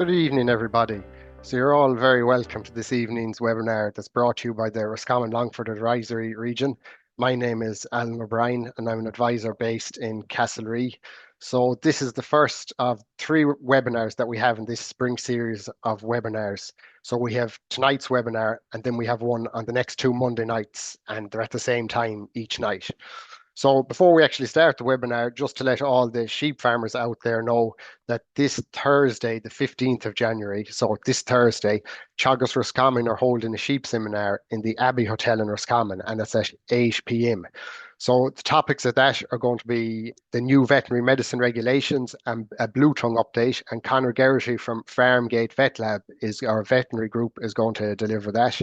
Good evening, everybody. So you're all very welcome to this evening's webinar that's brought to you by the Roscommon Longford Advisory Region. My name is Alan O'Brien and I'm an advisor based in Castlerea. So this is the first of three webinars that we have in this spring series of webinars. So we have tonight's webinar and then we have one on the next two Monday nights, and they're at the same time each night. So before we actually start the webinar, just to let all the sheep farmers out there know that this Thursday, the 15th of January, so this Thursday, Teagasc Roscommon are holding a sheep seminar in the Abbey Hotel in Roscommon, and it's at 8 p.m. So the topics of that are going to be the new veterinary medicine regulations and a blue tongue update. And Conor Geraghty from Farmgate Vet Lab is our veterinary group is going to deliver that.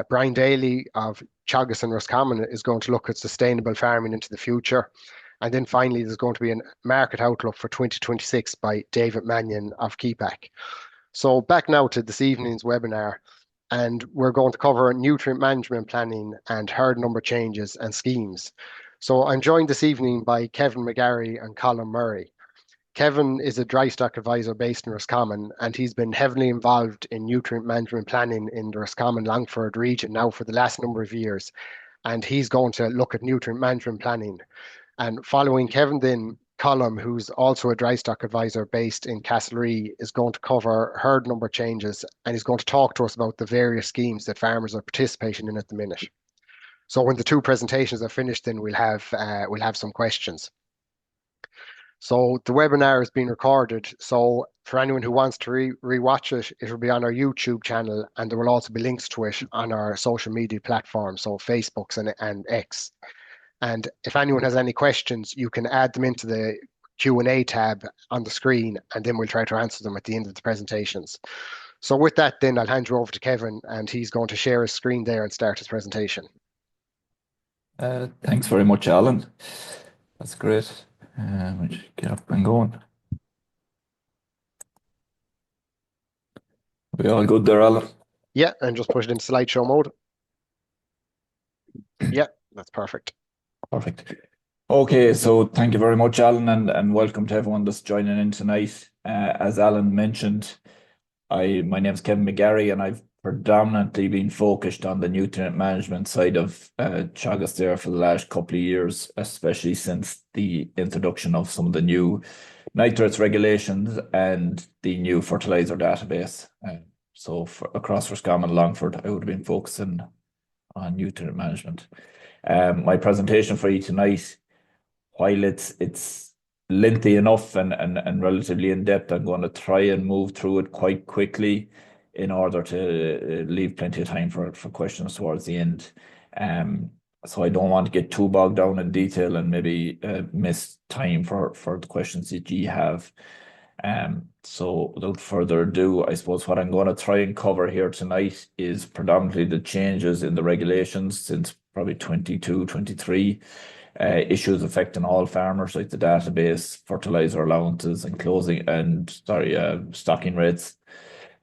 Brian Daly of Teagasc and Roscommon is going to look at sustainable farming into the future. And then finally, there's going to be a market outlook for 2026 by David Mannion of Keepac. So back now to this evening's webinar, and we're going to cover nutrient management planning and herd number changes and schemes. So I'm joined this evening by Kevin McGarry and Colm Murray. Kevin is a dry stock advisor based in Roscommon, and he's been heavily involved in nutrient management planning in the Roscommon Longford region now for the last number of years. And he's going to look at nutrient management planning. And following Kevin, then Colm, who's also a dry stock advisor based in Castlerea, is going to cover herd number changes, and he's going to talk to us about the various schemes that farmers are participating in at the minute. So when the two presentations are finished, then we'll have some questions. So the webinar is being recorded. So for anyone who wants to rewatch it, it will be on our YouTube channel, and there will also be links to it on our social media platforms, so Facebooks and X. And if anyone has any questions, you can add them into the Q&A tab on the screen, and then we'll try to answer them at the end of the presentations. So with that, then I'll hand you over to Kevin, and he's going to share his screen there and start his presentation. Thanks very much, Alan. That's great. We'll get up and going. We all good there, Alan? Yeah, and just push it into slideshow mode. Yeah, that's perfect. Perfect. Okay, so thank you very much, Alan, and welcome to everyone that's joining in tonight. As Alan mentioned, my name's Kevin McGarry, and I've predominantly been focused on the nutrient management side of Teagasc there for the last couple of years, especially since the introduction of some of the new nitrates regulations and the new fertilizer database. So across Roscommon Longford, I would have been focusing on nutrient management. My presentation for you tonight, while it's lengthy enough and relatively in-depth, I'm going to try and move through it quite quickly in order to leave plenty of time for questions towards the end. So I don't want to get too bogged down in detail and maybe miss time for the questions that you have. So without further ado, I suppose what I'm going to try and cover here tonight is predominantly the changes in the regulations since probably 22, 23, issues affecting all farmers, like the database, fertilizer allowances, and stocking rates,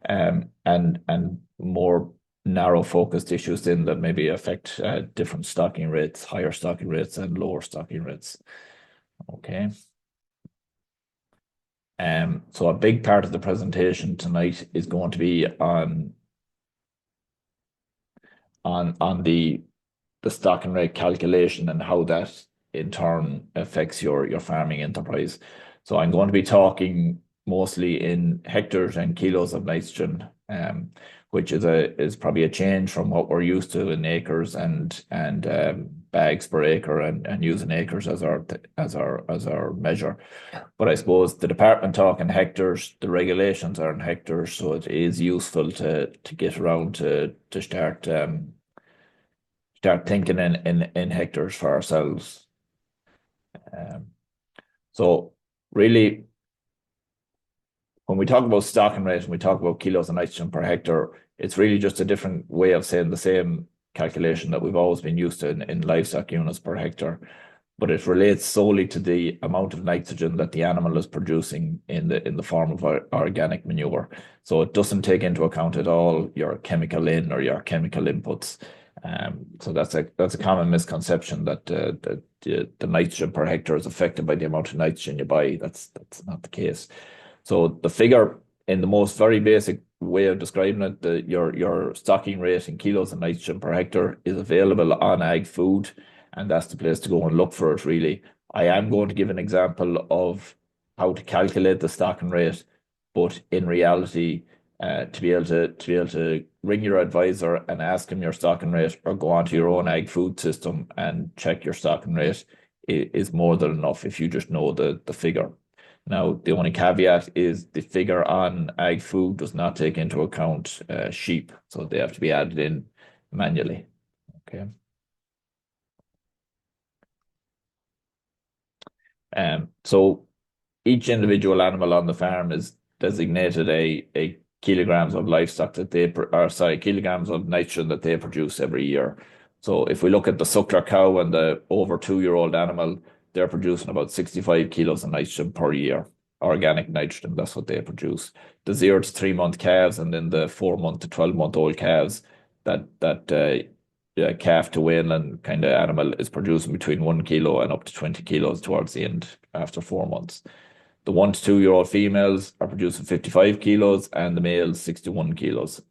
and more narrow focused issues then that maybe affect different stocking rates, higher stocking rates and lower stocking rates. Okay. So a big part of the presentation tonight is going to be on the stocking rate calculation and how that in turn affects your farming enterprise. So I'm going to be talking mostly in hectares and kilos of nitrogen, which is probably a change from what we're used to in acres and bags per acre and using acres as our measure. But I suppose the department talk in hectares, the regulations are in hectares, so it is useful to get around to start thinking in hectares for ourselves. So really, when we talk about stocking rate and we talk about kilos of nitrogen per hectare, it's really just a different way of saying the same calculation that we've always been used to in livestock units per hectare, but it relates solely to the amount of nitrogen that the animal is producing in the form of organic manure. So it doesn't take into account at all your chemical in or your chemical inputs. So that's a common misconception that the nitrogen per hectare is affected by the amount of nitrogen you buy. That's not the case. So the figure in the most very basic way of describing it, your stocking rate in kilos of nitrogen per hectare is available on ag food, and that's the place to go and look for it, really. I am going to give an example of how to calculate the stocking rate, but in reality, to be able to ring your advisor and ask him your stocking rate, or go onto your own ag food system and check your stocking rate, is more than enough if you just know the figure. Now, the only caveat is the figure on ag food does not take into account sheep, so they have to be added in manually. Okay. So each individual animal on the farm is designated a kilograms of livestock that kilograms of nitrogen that they produce every year. So if we look at the suckler cow and the over 2-year-old animal, they're producing about 65 kilos of nitrogen per year. Organic nitrogen, that's what they produce. The 0 to 3 month calves, and then the 4 month to 12-month-old calves, that calf to weanling kind of animal is producing between 1 kilo and up to 20 kilos towards the end after 4 months. The 1 to 2-year-old females are producing 55 kilos and the males 61 kilos.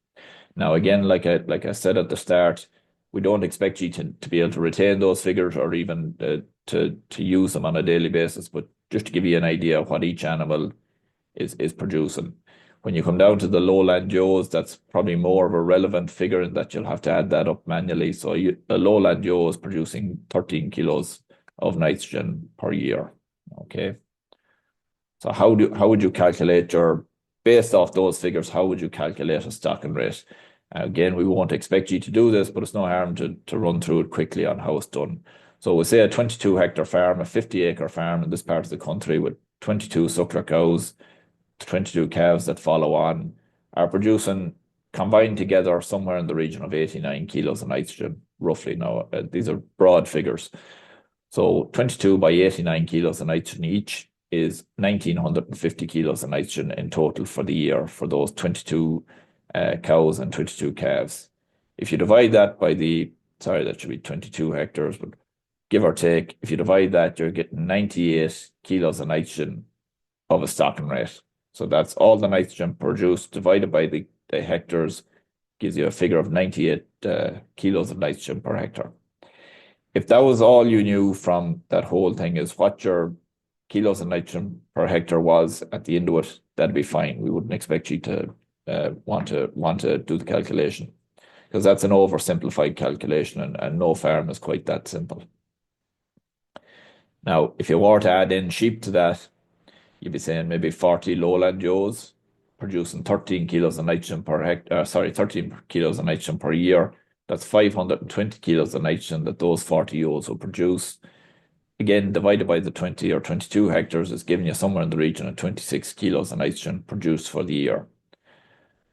Now, again, like I said at the start, we don't expect you to be able to retain those figures, or even to use them on a daily basis, but just to give you an idea of what each animal is producing. When you come down to the lowland Joes, that's probably more of a relevant figure in that you'll have to add that up manually. So a lowland Joe is producing 13 kilos of nitrogen per year. Okay. So how would you calculate based off those figures, how would you calculate a stocking rate? Again, we won't expect you to do this, but it's no harm to run through it quickly on how it's done. So we say a 22-hectare farm, a 50-acre farm in this part of the country with 22 suckler cows, 22 calves that follow on, are producing combined together somewhere in the region of 89 kilos of nitrogen, roughly. Now, these are broad figures. So 22 by 89 kilos of nitrogen each is 1,950 kilos of nitrogen in total for the year for those 22 cows and 22 calves. If you divide that by that should be 22 hectares, but give or take, if you divide that, you're getting 98 kilos of nitrogen of a stocking rate. So that's all the nitrogen produced divided by the hectares, gives you a figure of 98 kilos of nitrogen per hectare. If that was all you knew from that whole thing, is what your kilos of nitrogen per hectare was at the end of it, that'd be fine. We wouldn't expect you to want to do the calculation, because that's an oversimplified calculation, and no farm is quite that simple. Now, if you were to add in sheep to that, you'd be saying maybe 40 lowland Joes producing 13 kilos of nitrogen per hectare, 13 kilos of nitrogen per year. That's 520 kilos of nitrogen that those 40 Joes will produce. Again, divided by the 20 or 22 hectares is giving you somewhere in the region of 26 kilos of nitrogen produced for the year.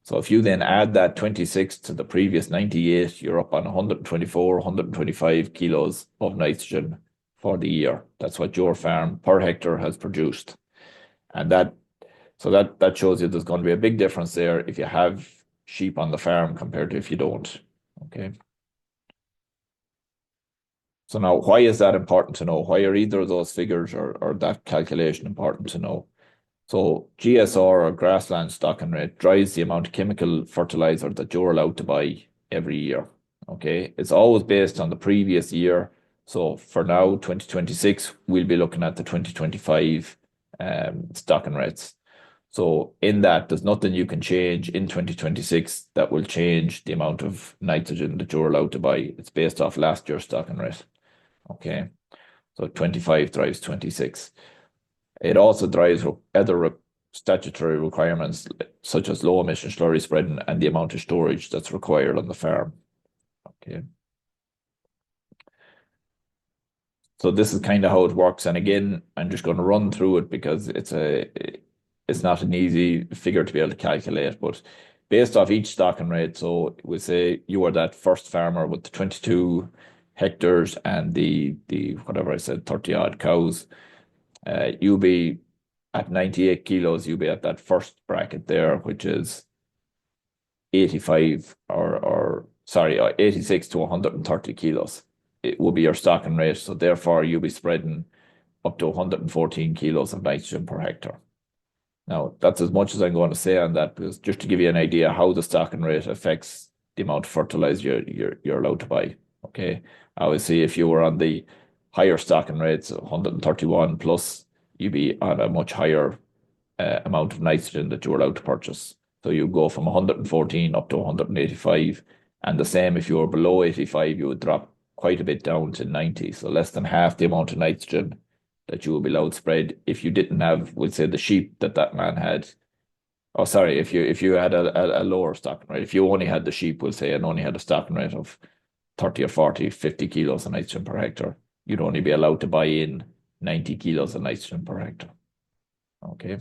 So if you then add that 26 to the previous 98, you're up on 124, 125 kilos of nitrogen for the year. That's what your farm per hectare has produced. And that shows you there's going to be a big difference there if you have sheep on the farm compared to if you don't. Okay. So now, why is that important to know? Why are either of those figures or that calculation important to know? So GSR, or grassland stocking rate, drives the amount of chemical fertilizer that you're allowed to buy every year. Okay. It's always based on the previous year. So for now, 2026, we'll be looking at the 2025 stocking rates. So in that, there's nothing you can change in 2026 that will change the amount of nitrogen that you're allowed to buy. It's based off last year's stocking rate. Okay. So 25 drives 26. It also drives other statutory requirements, such as low emission slurry spreading and the amount of storage that's required on the farm. Okay. So this is kind of how it works. And again, I'm just going to run through it because it's not an easy figure to be able to calculate, but based off each stocking rate. So we say you are that first farmer with the 22 hectares and the whatever I said, 30 odd cows. You'll be at 98 kilos, you'll be at that first bracket there, which is 85 86 to 130 kilos. It will be your stocking rate. So therefore, you'll be spreading up to 114 kilos of nitrogen per hectare. Now, that's as much as I'm going to say on that, because just to give you an idea how the stocking rate affects the amount of fertilizer you're allowed to buy. Okay. Obviously, if you were on the higher stocking rates, 131 plus, you'd be on a much higher amount of nitrogen that you're allowed to purchase. So you go from 114 up to 185. And the same if you were below 85, you would drop quite a bit down to 90. So less than half the amount of nitrogen that you would be allowed spread if you didn't have, we'll say, the sheep that man had. Oh, sorry, if you had a lower stocking rate, if you only had the sheep, we'll say, and only had a stocking rate of 30 or 40, 50 kilos of nitrogen per hectare, you'd only be allowed to buy in 90 kilos of nitrogen per hectare. Okay,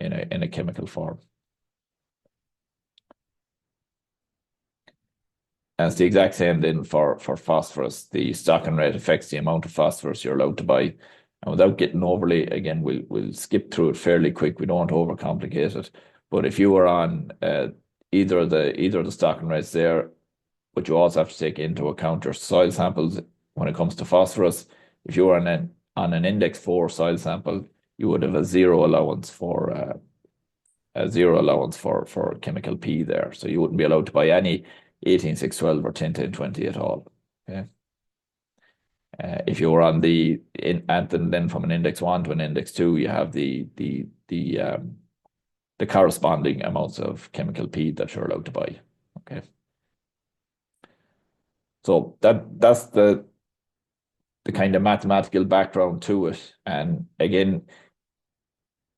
in a chemical form. And it's the exact same then for phosphorus. The stocking rate affects the amount of phosphorus you're allowed to buy. And without getting overly, again, we'll skip through it fairly quick. We don't want to overcomplicate it. But if you were on either of the stocking rates there, but you also have to take into account your soil samples when it comes to phosphorus. If you were on an index 4 soil sample, you would have a zero allowance for chemical P there. So you wouldn't be allowed to buy any 18,612 or 10,1020 at all. Okay. If you were on and then from an index 1 to an index 2, you have the corresponding amounts of chemical P that you're allowed to buy. Okay. So that's the kind of mathematical background to it. And again,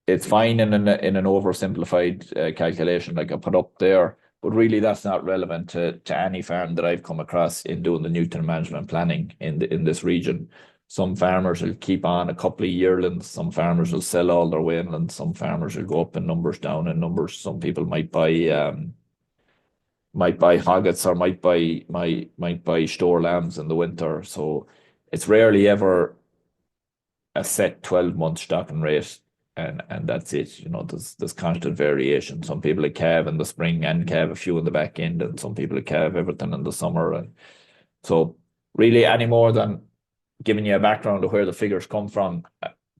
it's fine in an oversimplified calculation like I put up there, but really that's not relevant to any farm that I've come across in doing the nutrient management planning in this region. Some farmers will keep on a couple of yearlings. Some farmers will sell all their weanlings. Some farmers will go up in numbers, down in numbers. Some people might buy hoggets or might buy store lambs in the winter. So it's rarely ever a set 12-month stocking rate, and that's it. You know, there's constant variation. Some people calve in the spring and calve a few in the back end, and some people calve everything in the summer. And so really any more than giving you a background of where the figures come from,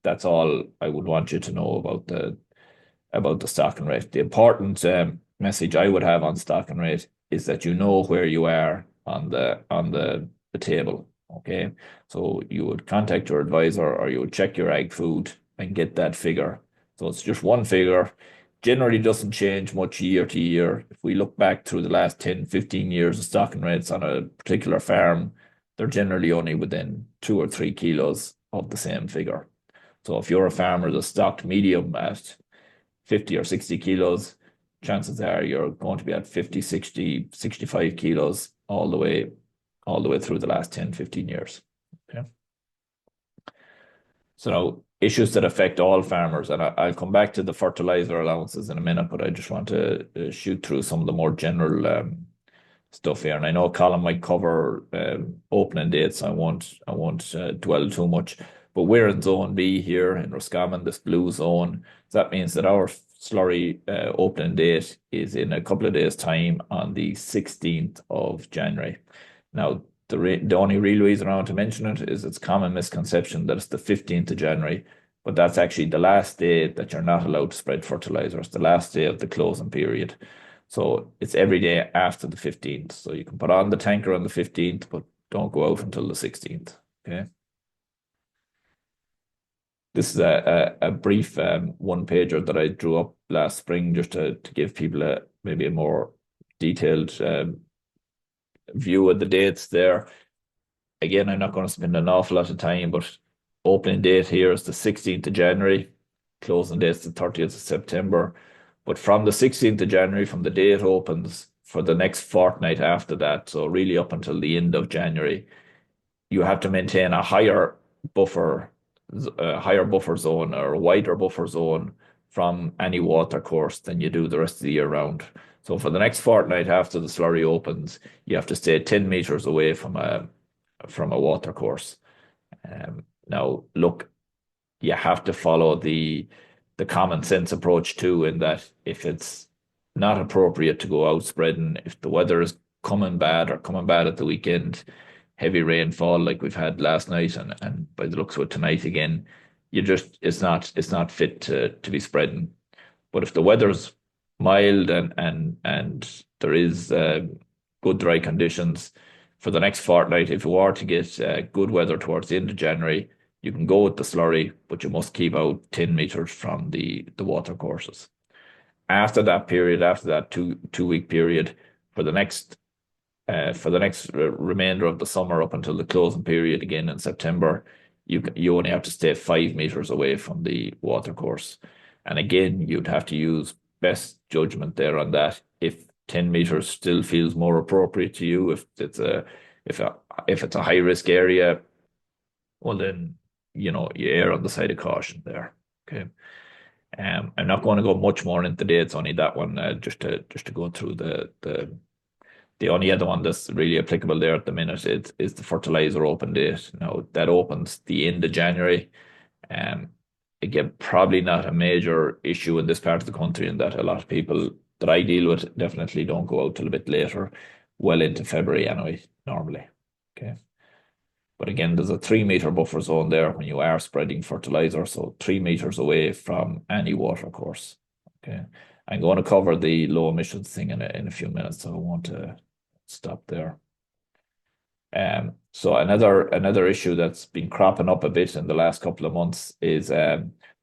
that's all I would want you to know about the stocking rate. The important message I would have on stocking rate is that you know where you are on the table. Okay, so you would contact your advisor or you would check your ag food and get that figure. So it's just one figure. Generally doesn't change much year to year. If we look back through the last 10, 15 years of stocking rates on a particular farm, they're generally only within 2 or 3 kilos of the same figure. So if you're a farmer that's stocked medium at 50 or 60 kilos, chances are you're going to be at 50, 60, 65 kilos all the way through the last 10, 15 years. Okay. So now issues that affect all farmers, and I'll come back to the fertilizer allowances in a minute, but I just want to shoot through some of the more general stuff here. And I know Colm might cover opening dates. I won't dwell too much. But we're in Zone B here in Roscommon, this blue zone. So that means that our slurry opening date is in a couple of days' time on the 16th of January. Now, the only real reason I want to mention it is it's common misconception that it's the 15th of January, but that's actually the last day that you're not allowed to spread fertilizer. It's the last day of the closing period. So it's every day after the 15th. So you can put on the tanker on the 15th, but don't go out until the 16th. Okay. This is a brief one pager that I drew up last spring just to give people maybe a more detailed view of the dates there. Again, I'm not going to spend an awful lot of time, but opening date here is the 16th of January, closing date is the 30th of September. But from the 16th of January, from the day it opens, for the next fortnight after that, so really up until the end of January, you have to maintain a higher buffer zone or a wider buffer zone from any water course than you do the rest of the year round. So for the next fortnight after the slurry opens, you have to stay 10 meters away from a water course. Now, look, you have to follow the common sense approach too, in that if it's not appropriate to go out spreading, if the weather is coming bad at the weekend, heavy rainfall like we've had last night and by the looks of it tonight again, it's not fit to be spreading. But if the weather's mild and there is good dry conditions for the next fortnight, if you were to get good weather towards the end of January, you can go with the slurry, but you must keep out 10 meters from the water courses. After that period, after that two-week period, for the next remainder of the summer up until the closing period again in September, you only have to stay 5 meters away from the water course. And again, you'd have to use best judgment there on that. If 10 meters still feels more appropriate to you, if it's a high risk area, well then you err on the side of caution there. Okay. I'm not going to go much more into dates, only that one, just to go through the only other one that's really applicable there at the minute is the fertilizer open date. Now that opens the end of January. Again, probably not a major issue in this part of the country, in that a lot of people that I deal with definitely don't go out till a bit later, well into February anyway, normally. Okay. But again, there's a 3 meter buffer zone there when you are spreading fertilizer, so 3 meters away from any water course. Okay. I'm going to cover the low emissions thing in a few minutes, so I want to stop there. So another issue that's been cropping up a bit in the last couple of months is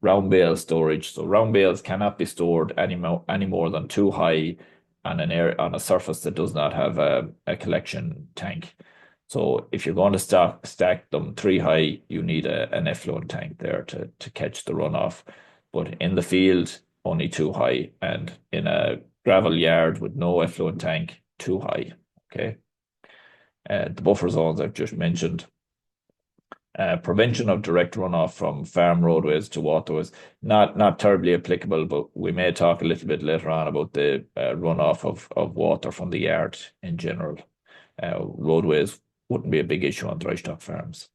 round bale storage. So round bales cannot be stored any more than too high on on a surface that does not have a collection tank. So if you're going to stack them 3 high, you need an effluent tank there to catch the runoff. But in the field, only 2 high, and in a gravel yard with no effluent tank, 2 high. Okay. The buffer zones I've just mentioned. Prevention of direct runoff from farm roadways to waterways, not terribly applicable, but we may talk a little bit later on about the runoff of water from the yard in general. Roadways wouldn't be a big issue on dry stock farms.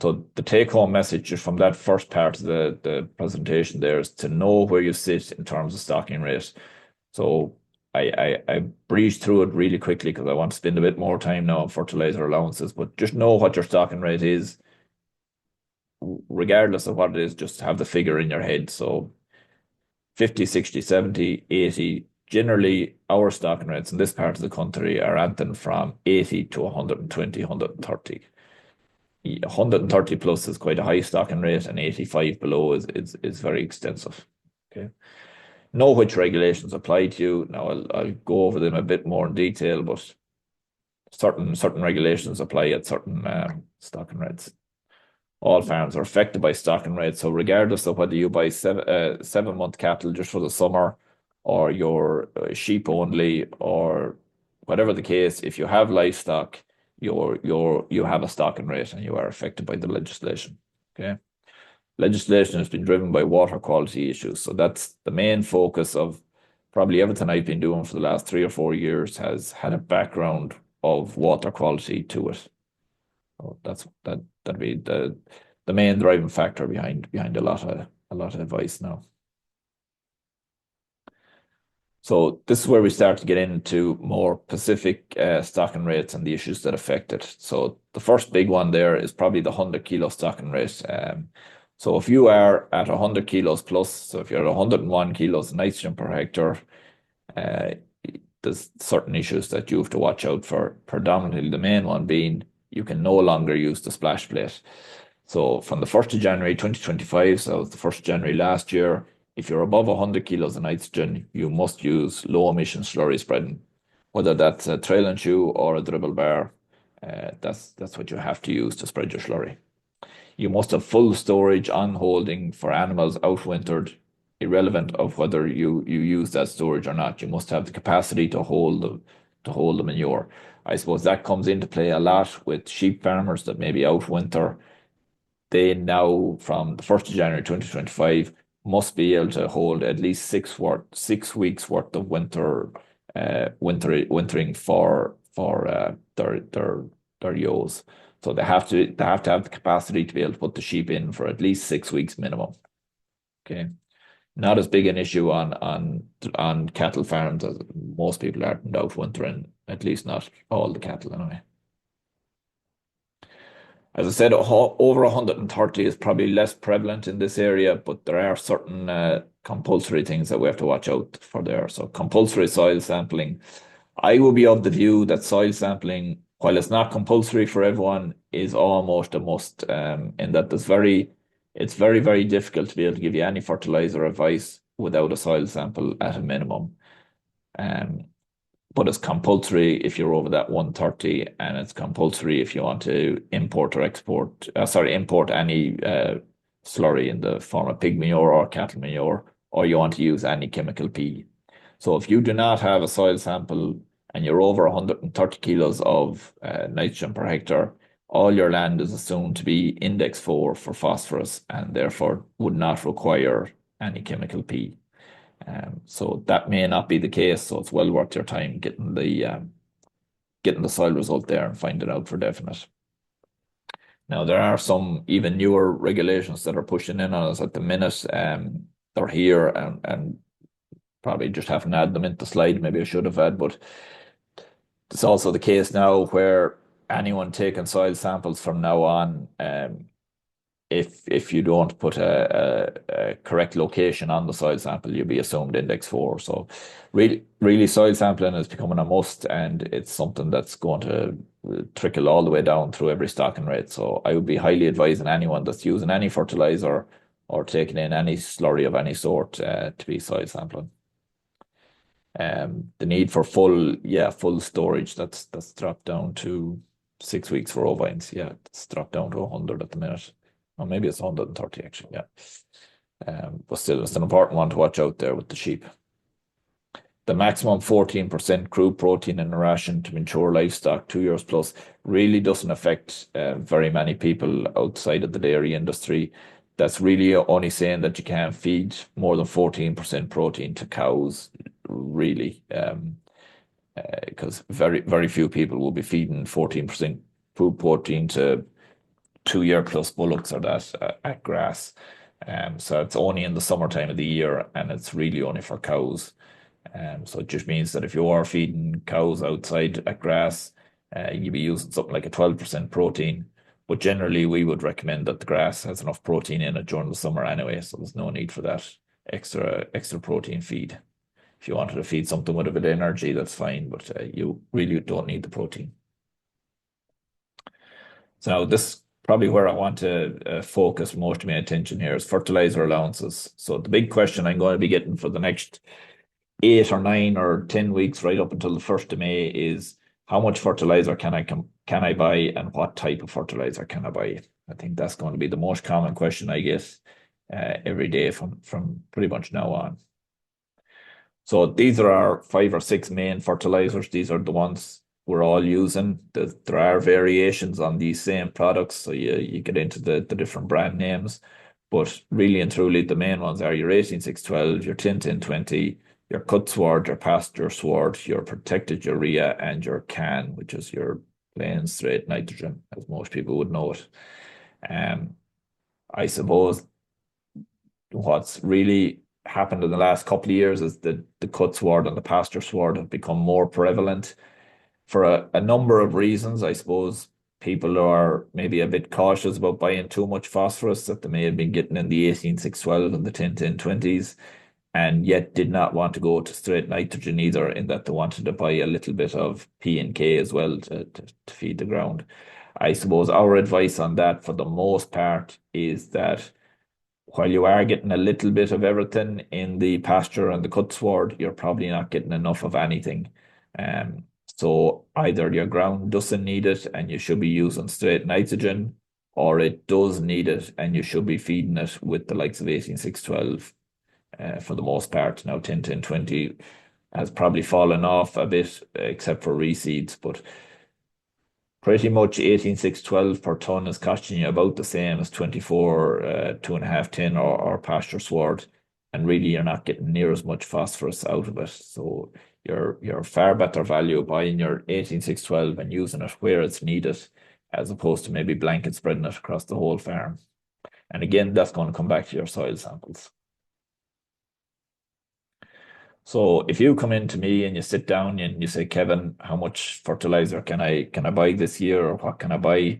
So the take-home message just from that first part of the presentation there is to know where you sit in terms of stocking rate. So I breezed through it really quickly because I want to spend a bit more time now on fertilizer allowances, but just know what your stocking rate is, regardless of what it is, just have the figure in your head. So 50, 60, 70, 80, generally our stocking rates in this part of the country are anything from 80 to 120, 130. 130 plus is quite a high stocking rate, and 85 below is very extensive. Okay. Know which regulations apply to you. Now I'll go over them a bit more in detail, but certain regulations apply at certain stocking rates. All farms are affected by stocking rates, so regardless of whether you buy 7 month cattle just for the summer, or your sheep only, or whatever the case, if you have livestock, you have a stocking rate and you are affected by the legislation. Okay. Legislation has been driven by water quality issues. So that's the main focus of probably everything I've been doing for the last 3 or 4 years, has had a background of water quality to it. So that'd be the main driving factor behind a lot of advice now. So this is where we start to get into more specific stocking rates and the issues that affect it. So the first big one there is probably the 100 kilo stocking rate. So if you are at 100 kilos plus, so if you're at 101 kilos of nitrogen per hectare, there's certain issues that you have to watch out for. Predominantly the main one being you can no longer use the splash plate. So from the 1st of January 2025, so the 1st of January last year, if you're above 100 kilos of nitrogen, you must use low emission slurry spreading, whether that's a trail and chew or a dribble bar. That's what you have to use to spread your slurry. You must have full storage on holding for animals outwintered, irrelevant of whether you use that storage or not. You must have the capacity to hold the manure. I suppose that comes into play a lot with sheep farmers that maybe outwinter. They now, from the 1st of January 2025, must be able to hold at least 6 weeks worth of wintering for their ewes. So they have to have the capacity to be able to put the sheep in for at least 6 weeks minimum. Okay, not as big an issue on cattle farms, as most people aren't out wintering, at least not all the cattle anyway. As I said, over 130 is probably less prevalent in this area, but there are certain compulsory things that we have to watch out for there. So compulsory soil sampling. I will be of the view that soil sampling, while it's not compulsory for everyone, is almost a must, in that it's very, very difficult to be able to give you any fertilizer advice without a soil sample at a minimum. Um, but it's compulsory if you're over that 130, and it's compulsory if you want to import or import any slurry in the form of pig manure or cattle manure, or you want to use any chemical P. So if you do not have a soil sample and you're over 130 kilos of nitrogen per hectare, all your land is assumed to be index 4 for phosphorus and therefore would not require any chemical P. So that may not be the case. So it's well worth your time getting the soil result there and finding out for definite. Now there are some even newer regulations that are pushing in on us at the minute. They're here and probably just haven't had them into the slide. Maybe I should have had, but it's also the case now where anyone taking soil samples from now on, if you don't put a correct location on the soil sample, you'll be assumed index 4. So really soil sampling is becoming a must, and it's something that's going to trickle all the way down through every stocking rate. So I would be highly advising anyone that's using any fertilizer or taking in any slurry of any sort to be soil sampling. The need for full storage, that's dropped down to 6 weeks for ovines. Yeah, it's dropped down to 100 at the minute. Or maybe it's 130 actually, yeah. But still, it's an important one to watch out there with the sheep. The maximum 14% crude protein in a ration to mature livestock 2 years plus really doesn't affect very many people outside of the dairy industry. That's really only saying that you can't feed more than 14% protein to cows, really, because very, very few people will be feeding 14% food protein to 2 year plus bullocks or that at grass. So it's only in the summertime of the year, and it's really only for cows. So it just means that if you are feeding cows outside at grass, you'd be using something like a 12% protein. But generally, we would recommend that the grass has enough protein in it during the summer anyway, so there's no need for that extra protein feed. If you wanted to feed something with a bit of energy, that's fine, but you really don't need the protein. So now this probably where I want to focus most of my attention here is fertilizer allowances. So the big question I'm going to be getting for the next 8 or 9 or 10 weeks, right up until the 1st of May, is how much fertilizer can I buy, and what type of fertilizer can I buy? I think that's going to be the most common question I get every day from pretty much now on. So these are our 5 or 6 main fertilizers. These are the ones we're all using. There are variations on these same products, so you get into the different brand names. But really and truly, the main ones are your 18612, your 101020, your cut sward, your pasture sward, your protected urea, and your CAN, which is your plain straight nitrogen, as most people would know it. I suppose what's really happened in the last couple of years is that the cut sward and the pasture sward have become more prevalent for a number of reasons. I suppose people are maybe a bit cautious about buying too much phosphorus that they may have been getting in the 18612 and the 101020s, and yet did not want to go to straight nitrogen either, in that they wanted to buy a little bit of P and K as well to feed the ground. I suppose our advice on that for the most part is that while you are getting a little bit of everything in the pasture and the cut sward, you're probably not getting enough of anything. So either your ground doesn't need it and you should be using straight nitrogen, or it does need it and you should be feeding it with the likes of 18612 for the most part. Now 101020 has probably fallen off a bit, except for reseeds, but pretty much 18612 per ton is costing you about the same as 24 2.5 tin or pasture sward, and really you're not getting near as much phosphorus out of it. So you're far better value buying your 18612 and using it where it's needed, as opposed to maybe blanket spreading it across the whole farm. And again, that's going to come back to your soil samples. So if you come in to me and you sit down and you say, Kevin, how much fertilizer can I buy this year, or what can I buy?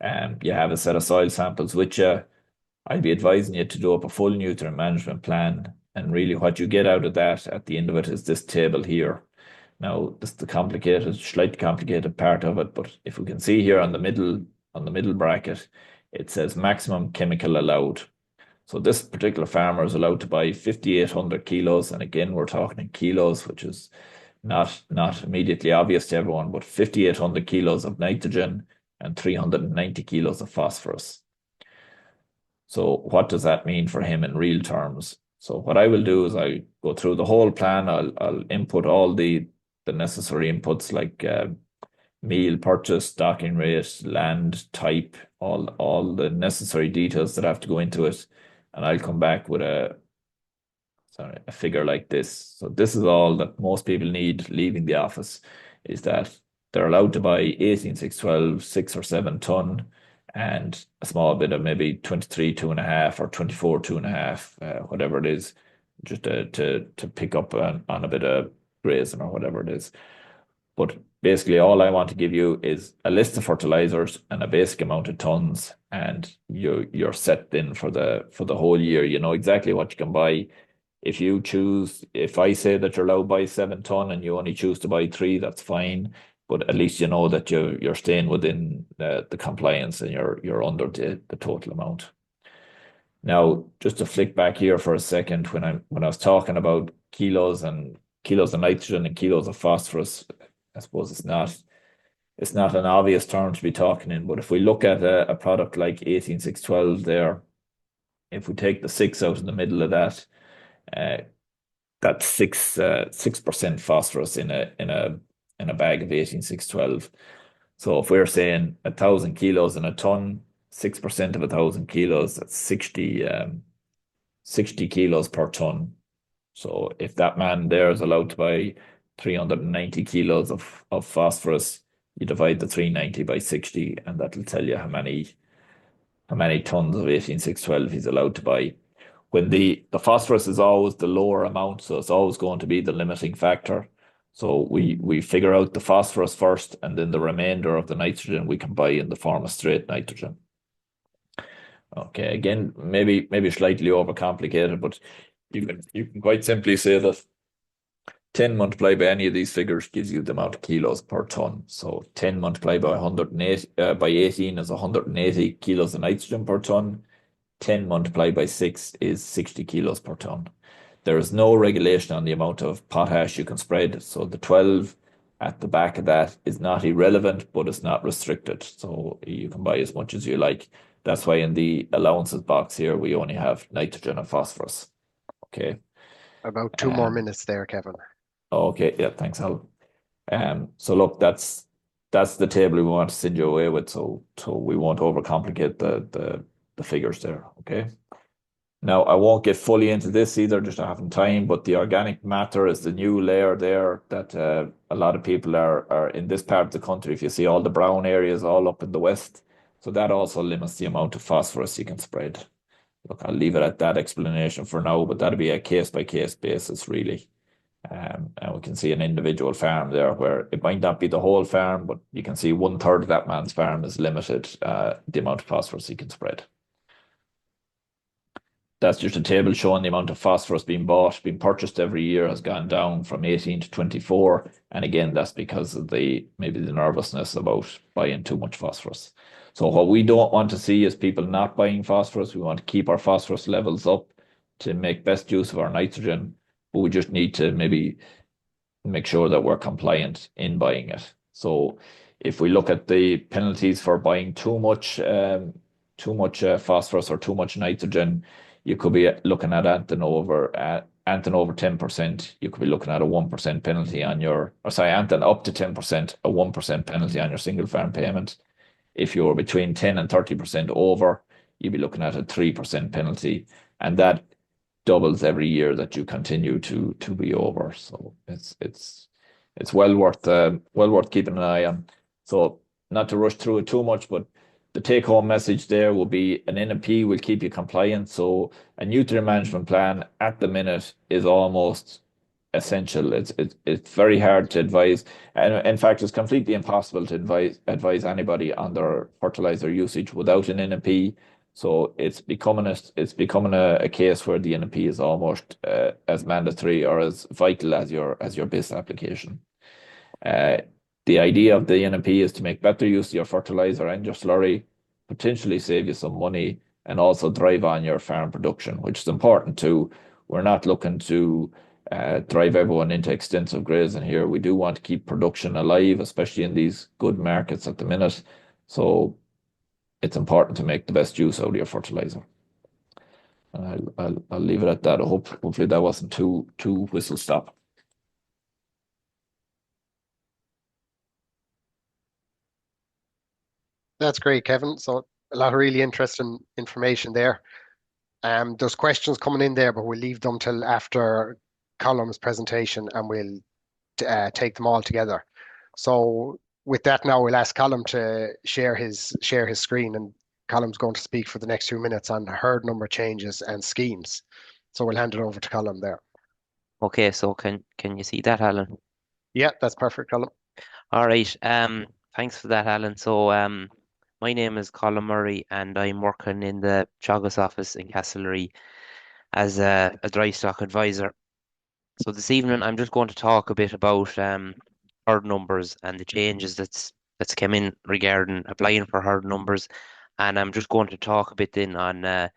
You have a set of soil samples with you. I'd be advising you to do up a full nutrient management plan. And really what you get out of that at the end of it is this table here. Now, this is the complicated, slightly complicated part of it, but if we can see here on the middle bracket, it says maximum chemical allowed. So this particular farmer is allowed to buy 5,800 kilos. And again, we're talking in kilos, which is not immediately obvious to everyone, but 5,800 kilos of nitrogen and 390 kilos of phosphorus. So what does that mean for him in real terms? So what I will do is I go through the whole plan. I'll input all the necessary inputs like meal purchase, stocking rate, land type, all the necessary details that have to go into it, and I'll come back with a figure like this. So this is all that most people need leaving the office, is that they're allowed to buy 18,612, 6 or 7 ton, and a small bit of maybe 23, 2.5, or 24, 2.5, whatever it is, just to pick up on a bit of grazing or whatever it is. But basically, all I want to give you is a list of fertilizers and a basic amount of tons, and you're set then for the whole year. You know exactly what you can buy. If I say that you're allowed to buy 7 ton and you only choose to buy three, that's fine. But at least you know that you're staying within the compliance and you're under the total amount. Now, just to flick back here for a second, when I was talking about kilos of nitrogen and kilos of phosphorus, I suppose it's not an obvious term to be talking in. But if we look at a product like 18612 there, if we take the 6 out in the middle of that, that's 6% phosphorus in a bag of 18612. So if we're saying 1,000 kilos in a ton, 6% of 1,000 kilos, that's 60 kilos per ton. So if that man there is allowed to buy 390 kilos of phosphorus, you divide the 390 by 60, and that'll tell you how many tons of 18612 he's allowed to buy. When the phosphorus is always the lower amount, so it's always going to be the limiting factor. So we figure out the phosphorus first, and then the remainder of the nitrogen we can buy in the form of straight nitrogen. Okay, again, maybe slightly overcomplicated, but you can quite simply say that 10 multiplied by any of these figures gives you the amount of kilos per ton. So 10 multiplied by 180 by 18 is 180 kilos of nitrogen per ton. 10 multiplied by 6 is 60 kilos per ton. There is no regulation on the amount of potash you can spread. So the 12 at the back of that is not irrelevant, but it's not restricted. So you can buy as much as you like. That's why in the allowances box here, we only have nitrogen and phosphorus. Okay. About 2 more minutes there, Kevin. Okay, yeah, thanks, Al. So look, that's the table we want to send you away with, so we won't overcomplicate the figures there. Okay. Now I won't get fully into this either, just not having time. But the organic matter is the new layer there that a lot of people are in this part of the country. If you see all the brown areas all up in the west, so that also limits the amount of phosphorus you can spread. Look, I'll leave it at that explanation for now, but that'll be a case by case basis, really. And we can see an individual farm there where it might not be the whole farm, but you can see 1/3 of that man's farm is limited the amount of phosphorus he can spread. That's just a table showing the amount of phosphorus being purchased every year has gone down from 18 to 24. And again, that's because of maybe the nervousness about buying too much phosphorus. So what we don't want to see is people not buying phosphorus. We want to keep our phosphorus levels up to make best use of our nitrogen. But we just need to maybe make sure that we're compliant in buying it. So if we look at the penalties for buying too much phosphorus or too much nitrogen, you could be looking at anything over 10%. You could be looking at a 1% penalty on anything up to 10%, a 1% penalty on your single farm payment. If you're between 10 and 30% over, you'd be looking at a 3% penalty, and that doubles every year that you continue to be over. So it's well worth keeping an eye on. So not to rush through it too much, but the take home message there will be an NMP will keep you compliant. So a nutrient management plan at the minute is almost essential. It's very hard to advise, and in fact, it's completely impossible to advise anybody on their fertilizer usage without an NMP. So it's becoming a case where the NMP is almost as mandatory or as vital as your base application. Uh, the idea of the NMP is to make better use of your fertilizer and your slurry, potentially save you some money, and also drive on your farm production, which is important too. We're not looking to drive everyone into extensive grazing here. We do want to keep production alive, especially in these good markets at the minute. So it's important to make the best use out of your fertilizer. And I'll leave it at that. Hopefully that wasn't too whistle stop. That's great, Kevin. So a lot of really interesting information there. There's questions coming in there, but we'll leave them till after Colm's presentation, and we'll take them all together. So with that, now we'll ask Colm to share his screen, and Colm's going to speak for the next 2 minutes on herd number changes and schemes. So we'll hand it over to Colm there. Okay, so can you see that, Alan? Yeah, that's perfect, Colm. All right. Thanks for that, Alan. So my name is Colm Murray, and I'm working in the Teagasc office in Castlerea as a dry stock advisor. So this evening, I'm just going to talk a bit about herd numbers and the changes that's come in regarding applying for herd numbers, and I'm just going to talk a bit then on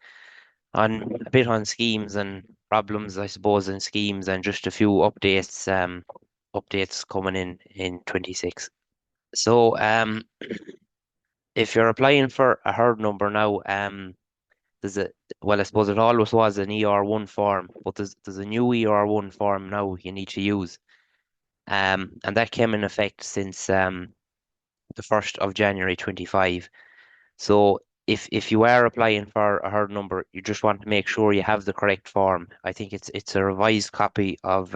schemes and problems, I suppose, in schemes, and just a few updates coming in 26. So if you're applying for a herd number now, there's a well, I suppose it always was an ER1 form, but there's a new ER1 form now you need to use. And that came in effect since the 1st of January 25. So if you are applying for a herd number, you just want to make sure you have the correct form. I think it's a revised copy of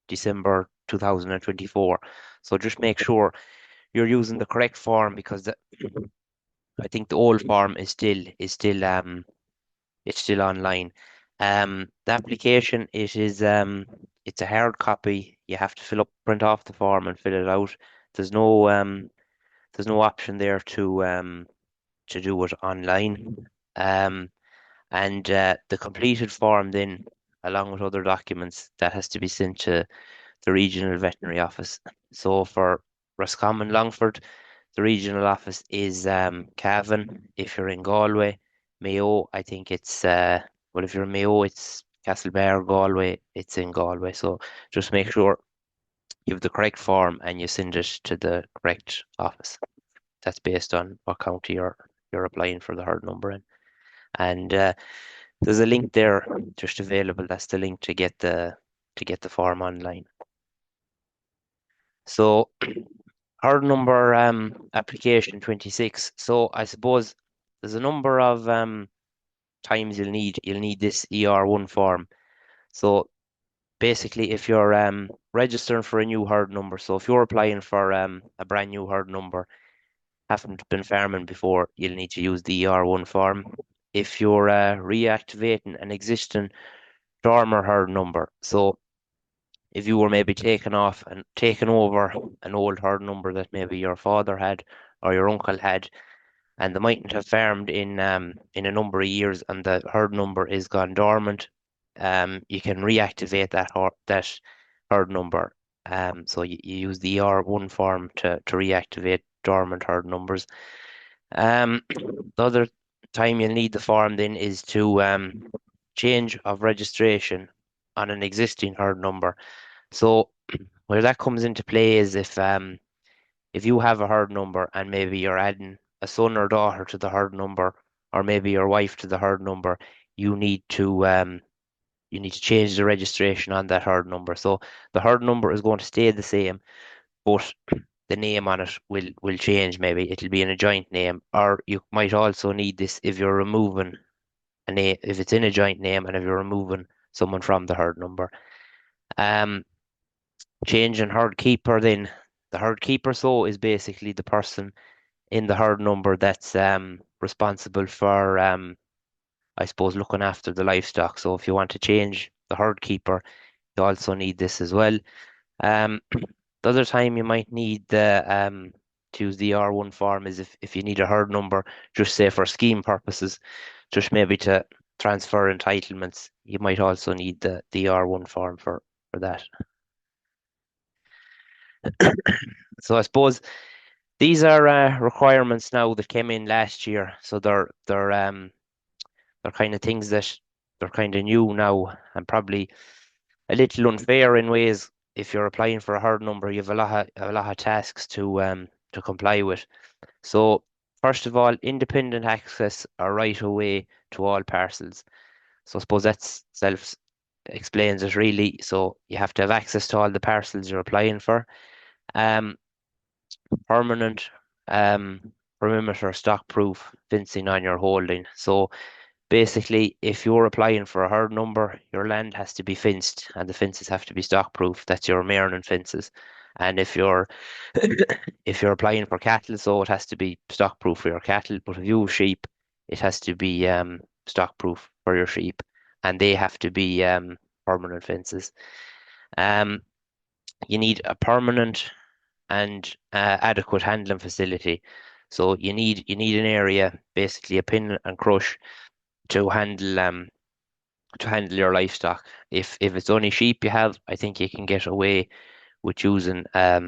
December 2024. So just make sure you're using the correct form, because I think the old form is still online. The application, it's a hard copy. You have to print off the form and fill it out. There's no option there to do it online. And the completed form then, along with other documents, that has to be sent to the regional veterinary office. So for Roscommon Longford, the regional office is Cavan. If you're in Galway, Mayo, I think it's if you're in Mayo, it's Castlerea, Galway, it's in Galway. So just make sure you have the correct form and you send it to the correct office. That's based on what county you're applying for the herd number in. And there's a link there just available. That's the link to get the form online. So herd number application 26. So I suppose there's a number of times you'll need this ER1 form. So basically, if you're registering for a new herd number, so if you're applying for a brand new herd number, haven't been farming before, you'll need to use the ER1 form. If you're reactivating an existing dormer herd number, so if you were maybe taking over an old herd number that maybe your father had or your uncle had, and they mightn't have farmed in a number of years, and the herd number is gone dormant, you can reactivate that herd number. So you use the ER1 form to reactivate dormant herd numbers. The other time you'll need the form then is to change of registration on an existing herd number. So where that comes into play is if you have a herd number and maybe you're adding a son or daughter to the herd number, or maybe your wife to the herd number, you need to change the registration on that herd number. So the herd number is going to stay the same, but the name on it will change. Maybe it'll be in a joint name, or you might also need this if you're removing a name, if it's in a joint name, and if you're removing someone from the herd number. Changing herd keeper then. The herd keeper, so, is basically the person in the herd number that's responsible for I suppose looking after the livestock. So if you want to change the herd keeper, You also need this as well. The other time you might need the to use the R1 form is if you need a herd number, just say for scheme purposes, just maybe to transfer entitlements, you might also need the R1 form for that. So I suppose these are requirements now that came in last year. So they're kind of things that they're kind of new now and probably a little unfair in ways. If you're applying for a herd number, you have a lot of tasks to comply with. So first of all, independent access or right of way to all parcels. So I suppose that's self explains it really. So you have to have access to all the parcels you're applying for. Um, Permanent perimeter stock proof fencing on your holding. So basically, if you're applying for a herd number, your land has to be fenced and the fences have to be stock proof. That's your Maryland fences. And if you're if you're applying for cattle, so it has to be stock proof for your cattle. But if you have sheep, it has to be stock proof for your sheep, and they have to be permanent fences. Um, you need a permanent and adequate handling facility. So you need an area, basically a pin and crush, to handle your livestock. If it's only sheep you have, I think you can get away with using a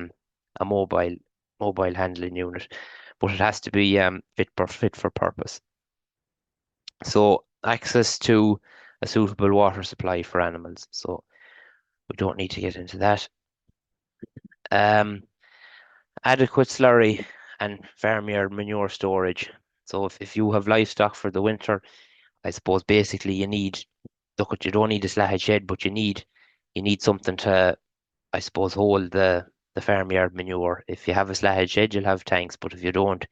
mobile handling unit, but it has to be fit for purpose. So access to a suitable water supply for animals. So we don't need to get into that. Um, Adequate slurry and farmyard manure storage. So if you have livestock for the winter, I suppose basically you need, look, you don't need a slatted shed, but you need something to, I suppose, hold the farmyard manure. If you have a slatted shed, you'll have tanks, but if you don't,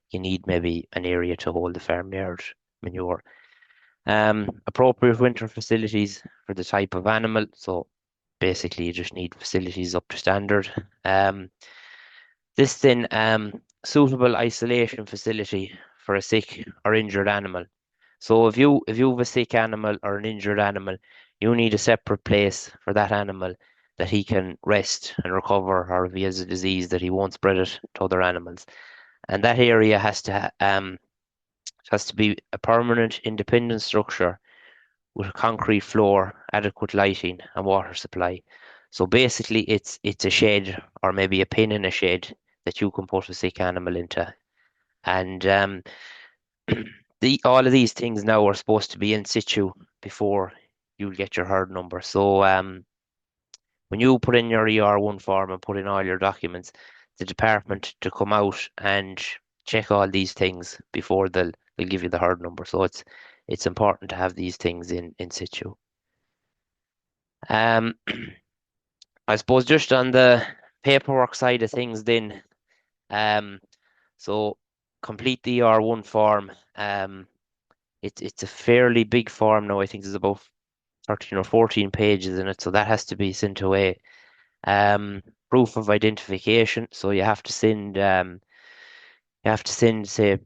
you need maybe an area to hold the farmyard manure. Appropriate winter facilities for the type of animal. So basically, you just need facilities up to standard. This then suitable isolation facility for a sick or injured animal. So if you have a sick animal or an injured animal, you need a separate place for that animal that he can rest and recover, or if he has a disease that he won't spread it to other animals. And that area has to be a permanent, independent structure with a concrete floor, adequate lighting, and water supply. So basically, it's a shed or maybe a pen in a shed that you can put a sick animal into. And the all of these things now are supposed to be in situ before you get your herd number. So when you put in your ER1 form and put in all your documents, the department to come out and check all these things before they'll give you the herd number. So it's important to have these things in situ. Um, I suppose just on the paperwork side of things, then, so complete the ER1 form. It's a fairly big form now. I think there's about 13 or 14 pages in it, so that has to be sent away. Proof of identification. So you have to send, say,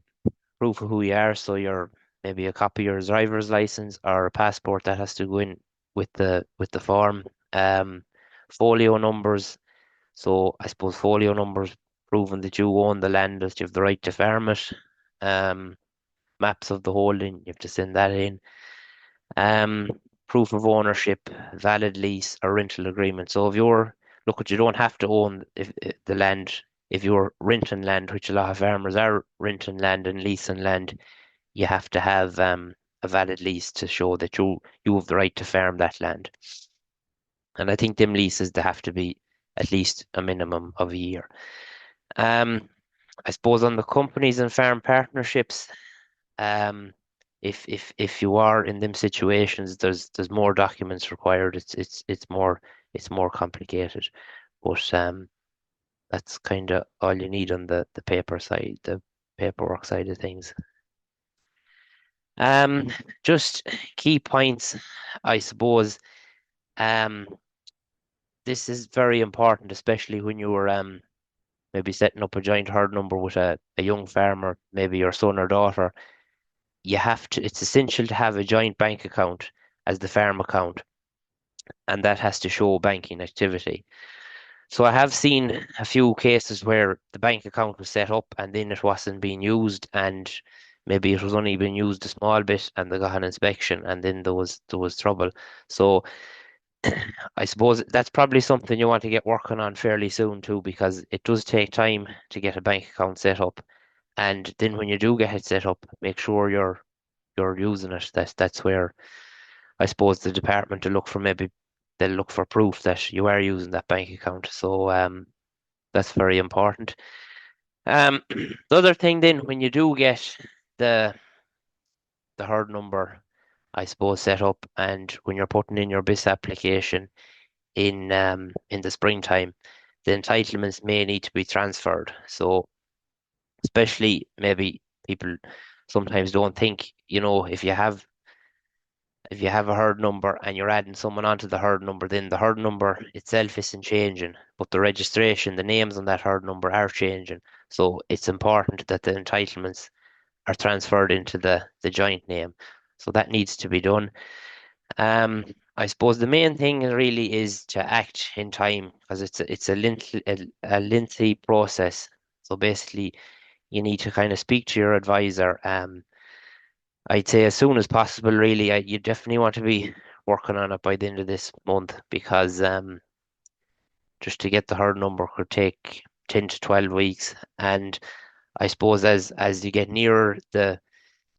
proof of who you are. So your maybe a copy of your driver's license or a passport that has to go in with the form. Folio numbers. So I suppose folio numbers proving that you own the land, that you have the right to farm it. Um, Maps of the holding, you have to send that in. Um, Proof of ownership, valid lease or rental agreement. So if you're, look, you don't have to own if the land. If you're renting land, which a lot of farmers are renting land and leasing land, you have to have a valid lease to show that you have the right to farm that land. And I think them leases, they have to be at least a minimum of a year. I suppose on the companies and farm partnerships, um, if you are in them situations, there's more documents required. It's more complicated, but that's kind of all you need on the paper side, the paperwork side of things. Just key points, I suppose. Um, this is very important, especially when you're maybe setting up a joint herd number with a young farmer, maybe your son or daughter. It's essential to have a joint bank account as the farm account. and that has to show banking activity. So I have seen a few cases where the bank account was set up and then it wasn't being used, and maybe it was only being used a small bit, and they got an inspection, and then there was trouble. So I suppose that's probably something you want to get working on fairly soon too, because it does take time to get a bank account set up. And then when you do get it set up, make sure you're using it. That's where I suppose the department will look for, maybe they'll look for proof that you are using that bank account. So that's very important. The other thing then, when you do get the the hard number, I suppose, set up, and when you're putting in your BIS application in the springtime, the entitlements may need to be transferred. So especially maybe people sometimes don't think, if you have a hard number and you're adding someone onto the hard number, then the hard number itself isn't changing, but the registration, the names on that hard number are changing. So it's important that the entitlements are transferred into the joint name. So that needs to be done. I suppose the main thing really is to act in time, because it's a lengthy process. So basically, you need to kind of speak to your advisor. I'd say as soon as possible, really. You definitely want to be working on it by the end of this month, because just to get the hard number could take 10 to 12 weeks. And I suppose as you get nearer the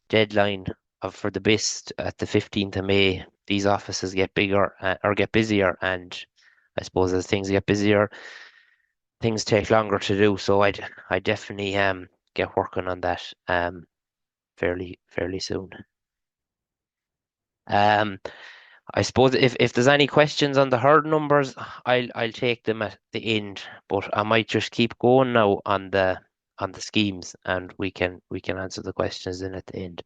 deadline for the BIS at the 15th of May, these offices get bigger, or get busier. And I suppose as things get busier, things take longer to do. So I definitely get working on that fairly soon. Um, I suppose if there's any questions on the hard numbers, I'll take them at the end. But I might just keep going now on the schemes, and we can answer the questions then at the end.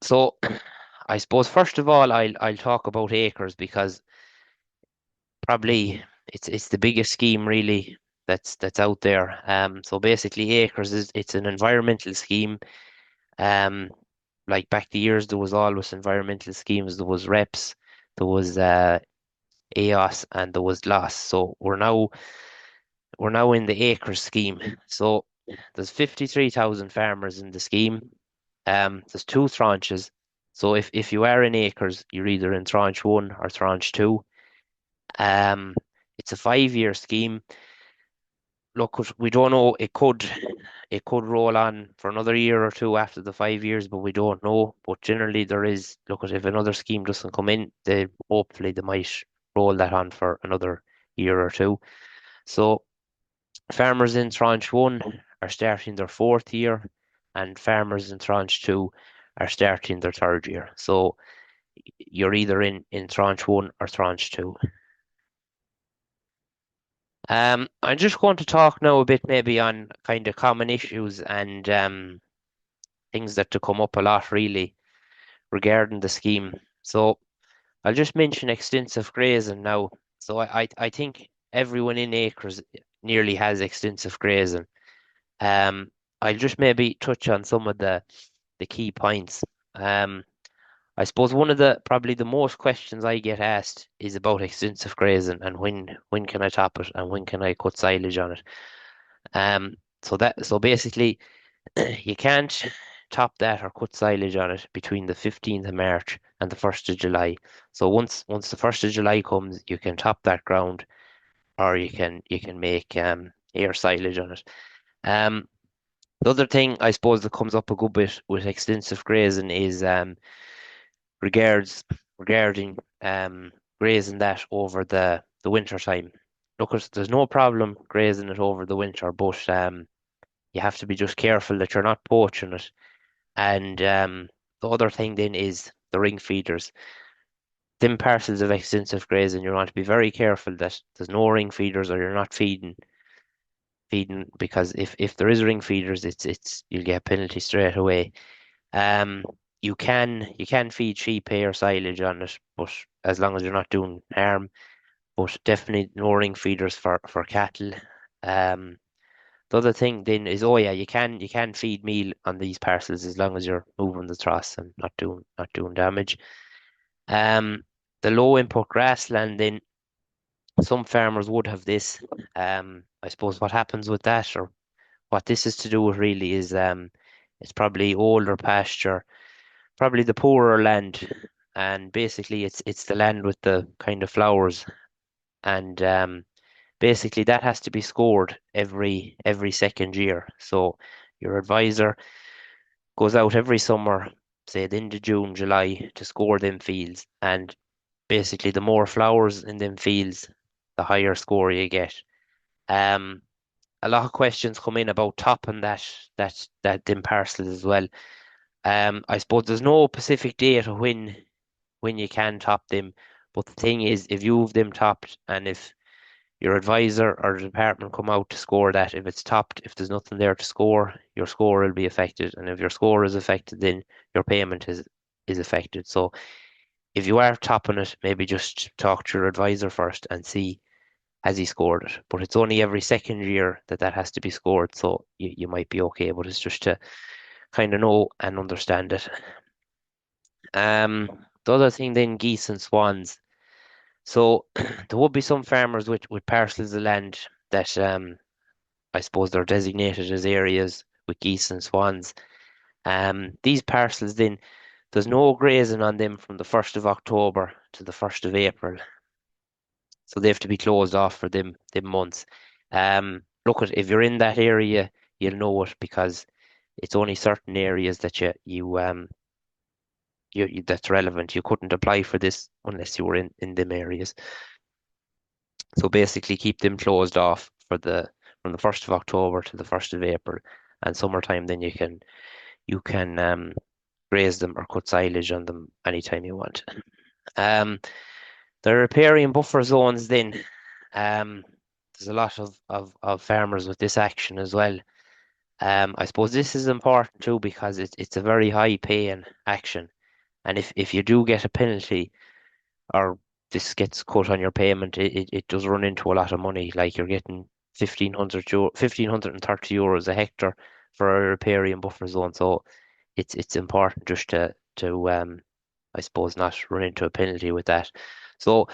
So I suppose first of all, I'll talk about acres, because probably it's the biggest scheme really that's out there. So basically, acres it's an environmental scheme. Um, like back the years, there was always environmental schemes. There was REPS, there was AOS, and there was LOS. So we're now in the acres scheme. So there's 53,000 farmers in the scheme. There's two tranches. So if you are in acres, you're either in tranche one or tranche two. Um, it's a 5-year scheme. Look, we don't know. It could roll on for another year or two after the 5 years, but we don't know. But generally, there is. Look, if another scheme doesn't come in, hopefully they might roll that on for another year or two. So farmers in tranche one are starting their 4th year, and farmers in tranche two are starting their 3rd year. So you're either in tranche one or tranche two. I'm just going to talk now a bit maybe on kind of common issues and things that to come up a lot really regarding the scheme. So I'll just mention extensive grazing now. So I think everyone in acres nearly has extensive grazing. I'll just maybe touch on some of the key points. I suppose one of the probably the most questions I get asked is about extensive grazing, and when can I top it, and when can I cut silage on it. So basically you can't top that or cut silage on it between the 15th of March and the 1st of July. So once the 1st of July comes, you can top that ground, or you can make air silage on it. Um, the other thing I suppose that comes up a good bit with extensive grazing is regards regarding grazing that over the winter time. Look, there's no problem grazing it over the winter, but you have to be just careful that you're not poaching it. And the other thing then is the ring feeders. Them parcels of extensive grazing, you want to be very careful that there's no ring feeders, or you're not feeding, because if there is ring feeders, it's you'll get a penalty straight away. Um, you can feed sheep hay or silage on it, but as long as you're not doing harm. But definitely no ring feeders for cattle. Um, the other thing then is, oh yeah, you can feed meal on these parcels as long as you're moving the troughs and not doing damage. The low input grassland, then some farmers would have this. I suppose what happens with that, or what this is to do with really, is it's probably older pasture, probably the poorer land, and basically it's the land with the kind of flowers, and basically that has to be scored every second year. So your advisor goes out every summer, say the end of June, July, to score them fields, and basically the more flowers in them fields, the higher score you get. Um, a lot of questions come in about topping that them parcels as well. I suppose there's no specific date of when you can top them, but the thing is, if you've them topped, and if your advisor or the department come out to score that, if it's topped, if there's nothing there to score, your score will be affected, and if your score is affected, then your payment is affected. So if you are topping it, maybe just talk to your advisor first and see has he scored it. But it's only every second year that has to be scored, so you might be okay. But it's just to kind of know and understand it. The other thing then, geese and swans. So there would be some farmers with parcels of land that I suppose they're designated as areas with geese and swans. These parcels then, there's no grazing on them from the 1st of October to the 1st of April. So they have to be closed off for them months. Look at if you're in that area, you'll know it because it's only certain areas that you that's relevant. You couldn't apply for this unless you were in them areas. So basically, keep them closed off from the 1st of October to the 1st of April, and summertime. Then you can graze them or cut silage on them anytime you want. The riparian buffer zones. Then there's a lot of farmers with this action as well. I suppose this is important too because it's a very high paying action, and if you do get a penalty or this gets cut on your payment, it does run into a lot of money. Like you're getting 1,530 euros a hectare for a riparian buffer zone. So it's important just to I suppose not run into a penalty with that. So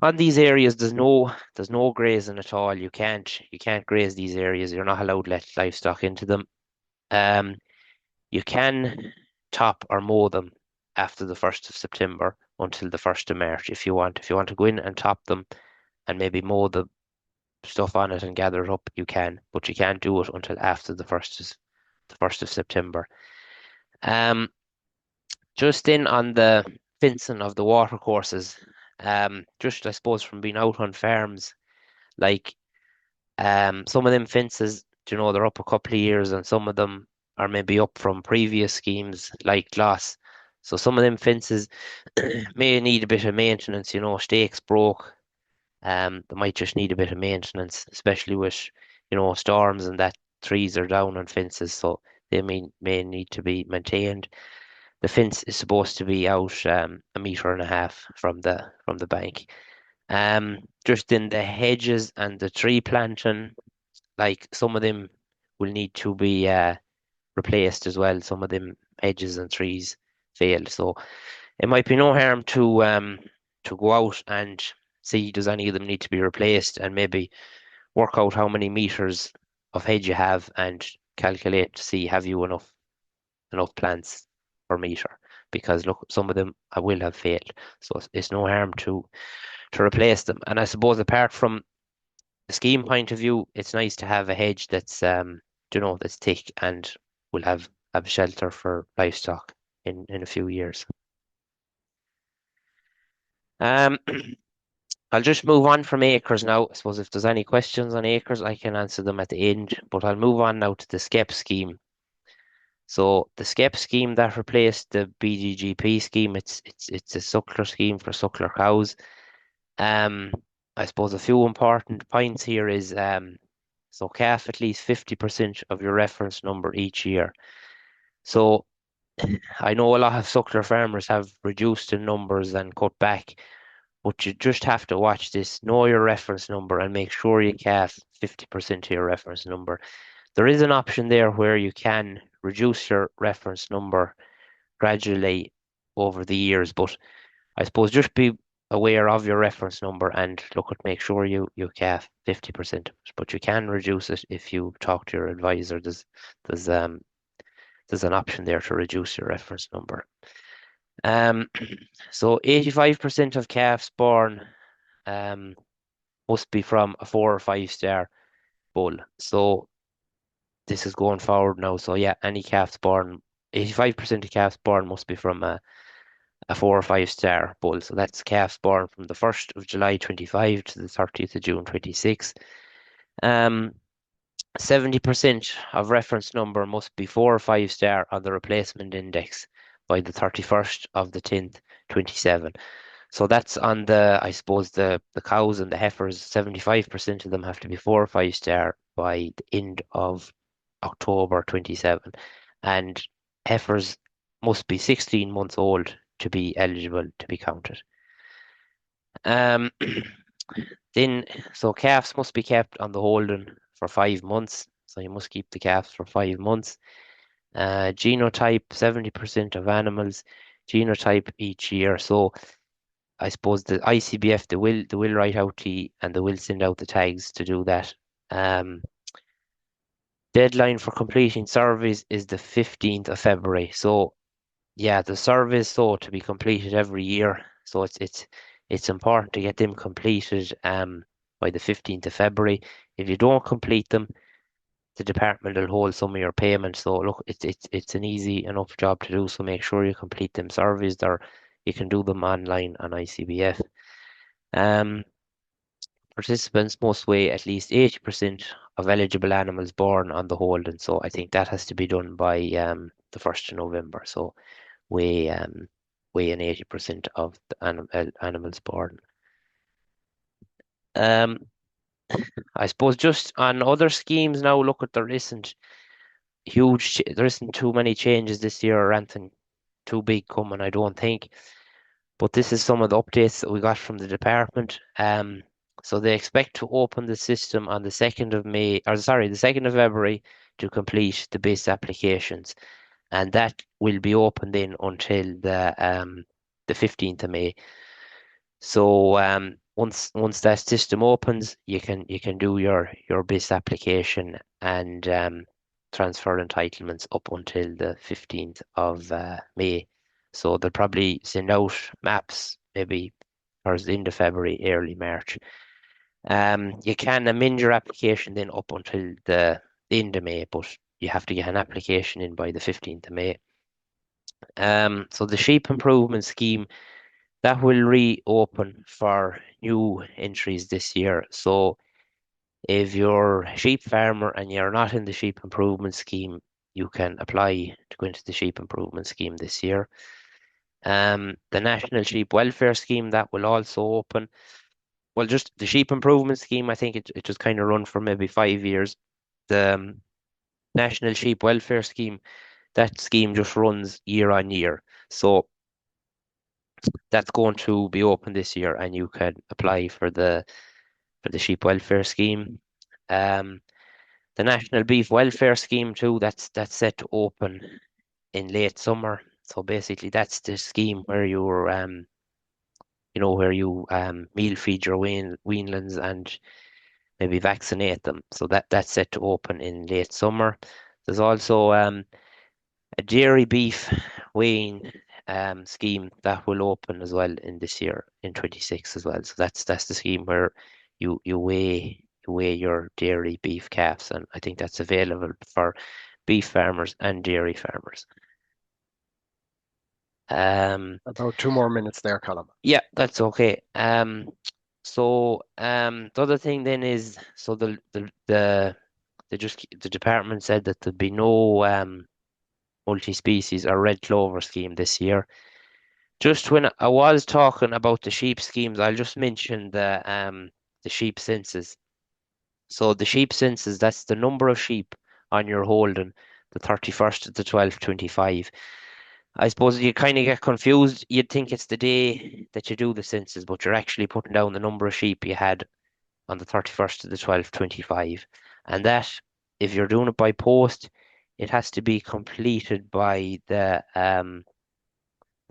on these areas, there's no grazing at all. You can't graze these areas. You're not allowed to let livestock into them. Um, you can top or mow them after the 1st of September until the 1st of March if you want. If you want to go in and top them and maybe mow the stuff on it and gather it up, you can, but you can't do it until after the 1st of September. Just in on the fencing of the watercourses, just I suppose from being out on farms, like some of them fences, they're up a couple of years, and some of them are maybe up from previous schemes like glass. So some of them fences may need a bit of maintenance, stakes broke. They might just need a bit of maintenance, especially with, storms and that trees are down on fences, so they may need to be maintained. The fence is supposed to be out a metre and a half from the bank. Just in the hedges and the tree planting, like some of them will need to be replaced as well. Some of them hedges and trees failed, so it might be no harm to go out and see does any of them need to be replaced, and maybe work out how many meters of hedge you have and calculate to see have you enough plants per meter, because look, some of them will have failed, so it's no harm to replace them. And I suppose apart from the scheme point of view, it's nice to have a hedge that's thick and will have shelter for livestock in a few years. Um, I'll just move on from acres now. I suppose if there's any questions on acres, I can answer them at the end, but I'll move on now to the SCEP scheme. So the SCEP scheme that replaced the BDGP scheme, it's a suckler scheme for suckler cows. I suppose a few important points here is so calf at least 50% of your reference number each year. So I know a lot of suckler farmers have reduced in numbers and cut back, but you just have to watch this, know your reference number and make sure you calf 50% of your reference number. There is an option there where you can reduce your reference number gradually over the years, but I suppose just be aware of your reference number and look at make sure you calf 50%, but you can reduce it if you talk to your advisor. There's um there's an option there to reduce your reference number. So 85% of calves born must be from a 4 or 5-star bull. So this is going forward now. So yeah, any calves born, 85% of calves born must be from a 4 or 5-star bull. So that's calves born from the 1st of July 25 to the 30th of June 26. 70% of reference number must be 4 or 5-star on the replacement index by the 31st of the 10th, 27. So that's on I suppose the cows and the heifers, 75% of them have to be 4 or 5-star by the end of October 27. And heifers must be 16 months old to be eligible to be counted. Um, then, so calves must be kept on the holding for 5 months. So you must keep the calves for 5 months. Genotype, 70% of animals genotype each year. So I suppose the ICBF, they will write out and they will send out the tags to do that. Deadline for completing surveys is the 15th of February. So yeah, the surveys so to be completed every year. So it's important to get them completed by the 15th of February. If you don't complete them, the department will hold some of your payments. So look, it's an easy enough job to do. So make sure you complete them surveys. You can do them online on ICBF. Participants must weigh at least 80% of eligible animals born on the holding. So I think that has to be done by the 1st of November. So weigh an 80% of the animals born. I suppose just on other schemes now, look at there isn't too many changes this year or anything too big coming, I don't think. But this is some of the updates that we got from the department. So they expect to open the system on the 2nd of May, or sorry, the 2nd of February to complete the base applications. And that will be open then until the 15th of May. So once that system opens, you can do your BIS application and transfer entitlements up until the 15th of May. So they'll probably send out maps maybe towards the end of February, early March. You can amend your application then up until the end of May, but you have to get an application in by the 15th of May. So the sheep improvement scheme, that will reopen for new entries this year. So if you're a sheep farmer and you're not in the sheep improvement scheme, you can apply to go into the sheep improvement scheme this year. The National Sheep Welfare Scheme, that will also open. Well, just the sheep improvement scheme, I think it just kind of run for maybe 5 years. The National Sheep Welfare Scheme, that scheme just runs year on year. So that's going to be open this year, and you can apply for the sheep welfare scheme. The National Beef Welfare Scheme too. That's set to open in late summer. So basically, that's the scheme where you're where you meal feed your weanlings and maybe vaccinate them. So that's set to open in late summer. There's also a dairy beef weighing scheme that will open as well in this year in 26 as well. So that's the scheme where you weigh your dairy beef calves, and I think that's available for beef farmers and dairy farmers. About 2 more minutes there, Colm. Yeah, that's okay. So the other thing then is so the department said that there'd be no multi-species or red clover scheme this year. Just when I was talking about the sheep schemes, I'll just mention the sheep census. So the sheep census, that's the number of sheep on your holding, the 31st of the 12th, 25. I suppose you kind of get confused. You'd think it's the day that you do the census, but you're actually putting down the number of sheep you had on the 31st of the 12th, 25. And that, if you're doing it by post, it has to be completed by the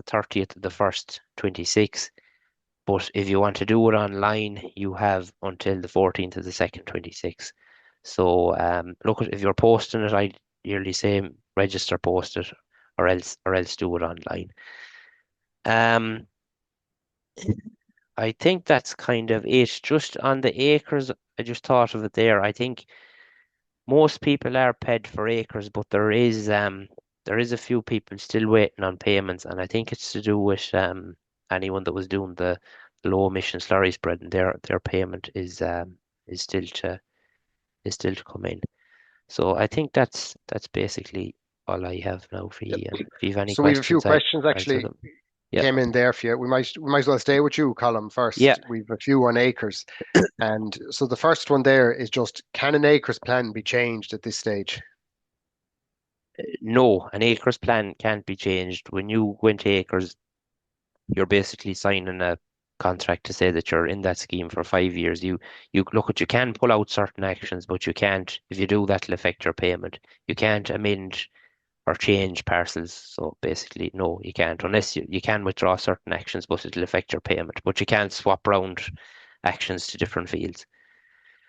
30th of the 1st, 26. But if you want to do it online, you have until the 14th of the 2nd, 26. So look, if you're posting it, I'd yearly say register, post it, or else do it online. I think that's kind of it. Just on the acres, I just thought of it there. I think most people are paid for acres, but there is a few people still waiting on payments, and I think it's to do with anyone that was doing the low emission slurry spread, and their payment is still to come in. So I think that's basically all I have now for Yep. you. And if you have any So we have a few questions, I'll questions answer actually them. Yeah. came in there for you. We might as well stay with you, Colm, Yeah. first. We've a few on acres. And so the first one there is just, can an acres plan be changed at this stage? No, an acres plan can't be changed. When you go into acres, you're basically signing a contract to say that you're in that scheme for 5 years. You look at, you can pull out certain actions, but you can't. If you do, that'll affect your payment. You can't amend or change parcels. So basically, no, you can't, unless you can withdraw certain actions, but it'll affect your payment. But you can't swap around actions to different fields.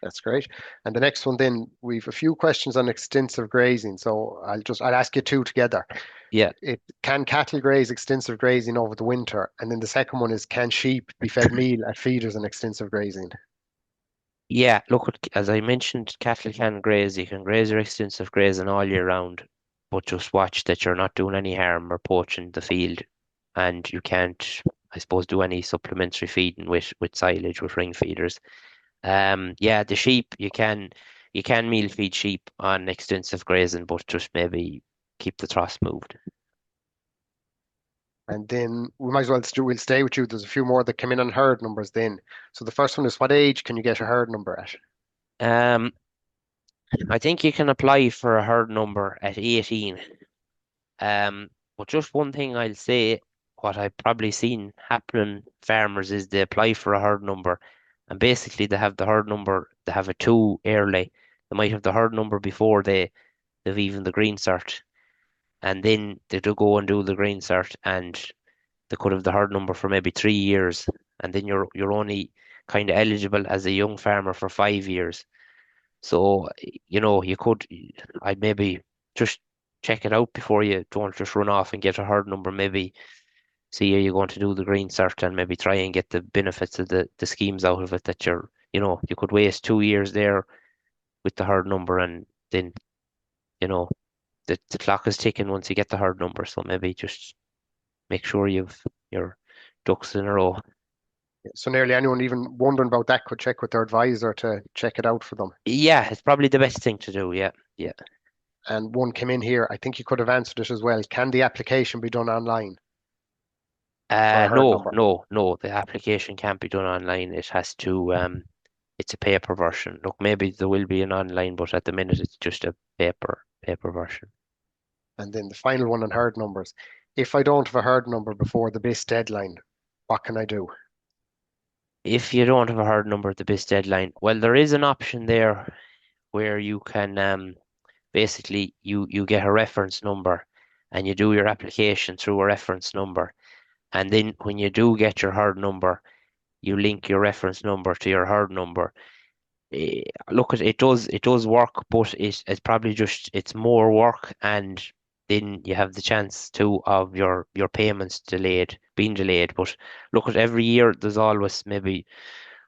That's great. And the next one then, we've a few questions on extensive grazing. So I'll ask you two together. Yeah. Can cattle graze extensive grazing over the winter? And then the second one is, can sheep be fed meal at feeders in extensive grazing? Yeah, look, as I mentioned, cattle can graze. You can graze your extensive grazing all year round, but just watch that you're not doing any harm or poaching the field, and you can't, I suppose, do any supplementary feeding with silage with ring feeders. Yeah, the sheep you can meal feed sheep on extensive grazing, but just maybe keep the trough moved. And then we might as well we'll stay with you. There's a few more that come in on herd numbers then. So the first one is, what age can you get a herd number at? Um, I think you can apply for a herd number at 18. But just one thing I'll say, what I've probably seen happening farmers is they apply for a herd number, and basically they have the herd number, they have it too early. They might have the herd number before they've even the green cert, and then they do go and do the green cert, and they could have the herd number for maybe 3 years, and then you're only kind of eligible as a young farmer for 5 years. So, you could, I'd maybe just check it out before you don't just run off and get a herd number. Maybe see are you going to do the green cert and maybe try and get the benefits of the schemes out of it that you could waste 2 years there with the herd number, and then, you know, the clock is ticking once you get the herd number. So maybe just make sure you've your ducks in a row. So nearly anyone even wondering about that could check with their advisor to check it out for them. Yeah, it's probably the best thing to do. Yeah, yeah. And one came in here, I think you could have answered it as well. Can the application be done online for a herd No, number? no, no. The application can't be done online. It has to. It's a paper version. Look, maybe there will be an online, but at the minute it's just a paper version. And then the final one on herd numbers. If I don't have a herd number before the BIS deadline, what can I do? If you don't have a hard number at the BIS deadline, well, there is an option there where you can basically you get a reference number, and you do your application through a reference number, and then when you do get your hard number, you link your reference number to your hard number. Look, it does work, but it's probably just it's more work, and then you have the chance too of your payments being delayed. But look, at every year there's always maybe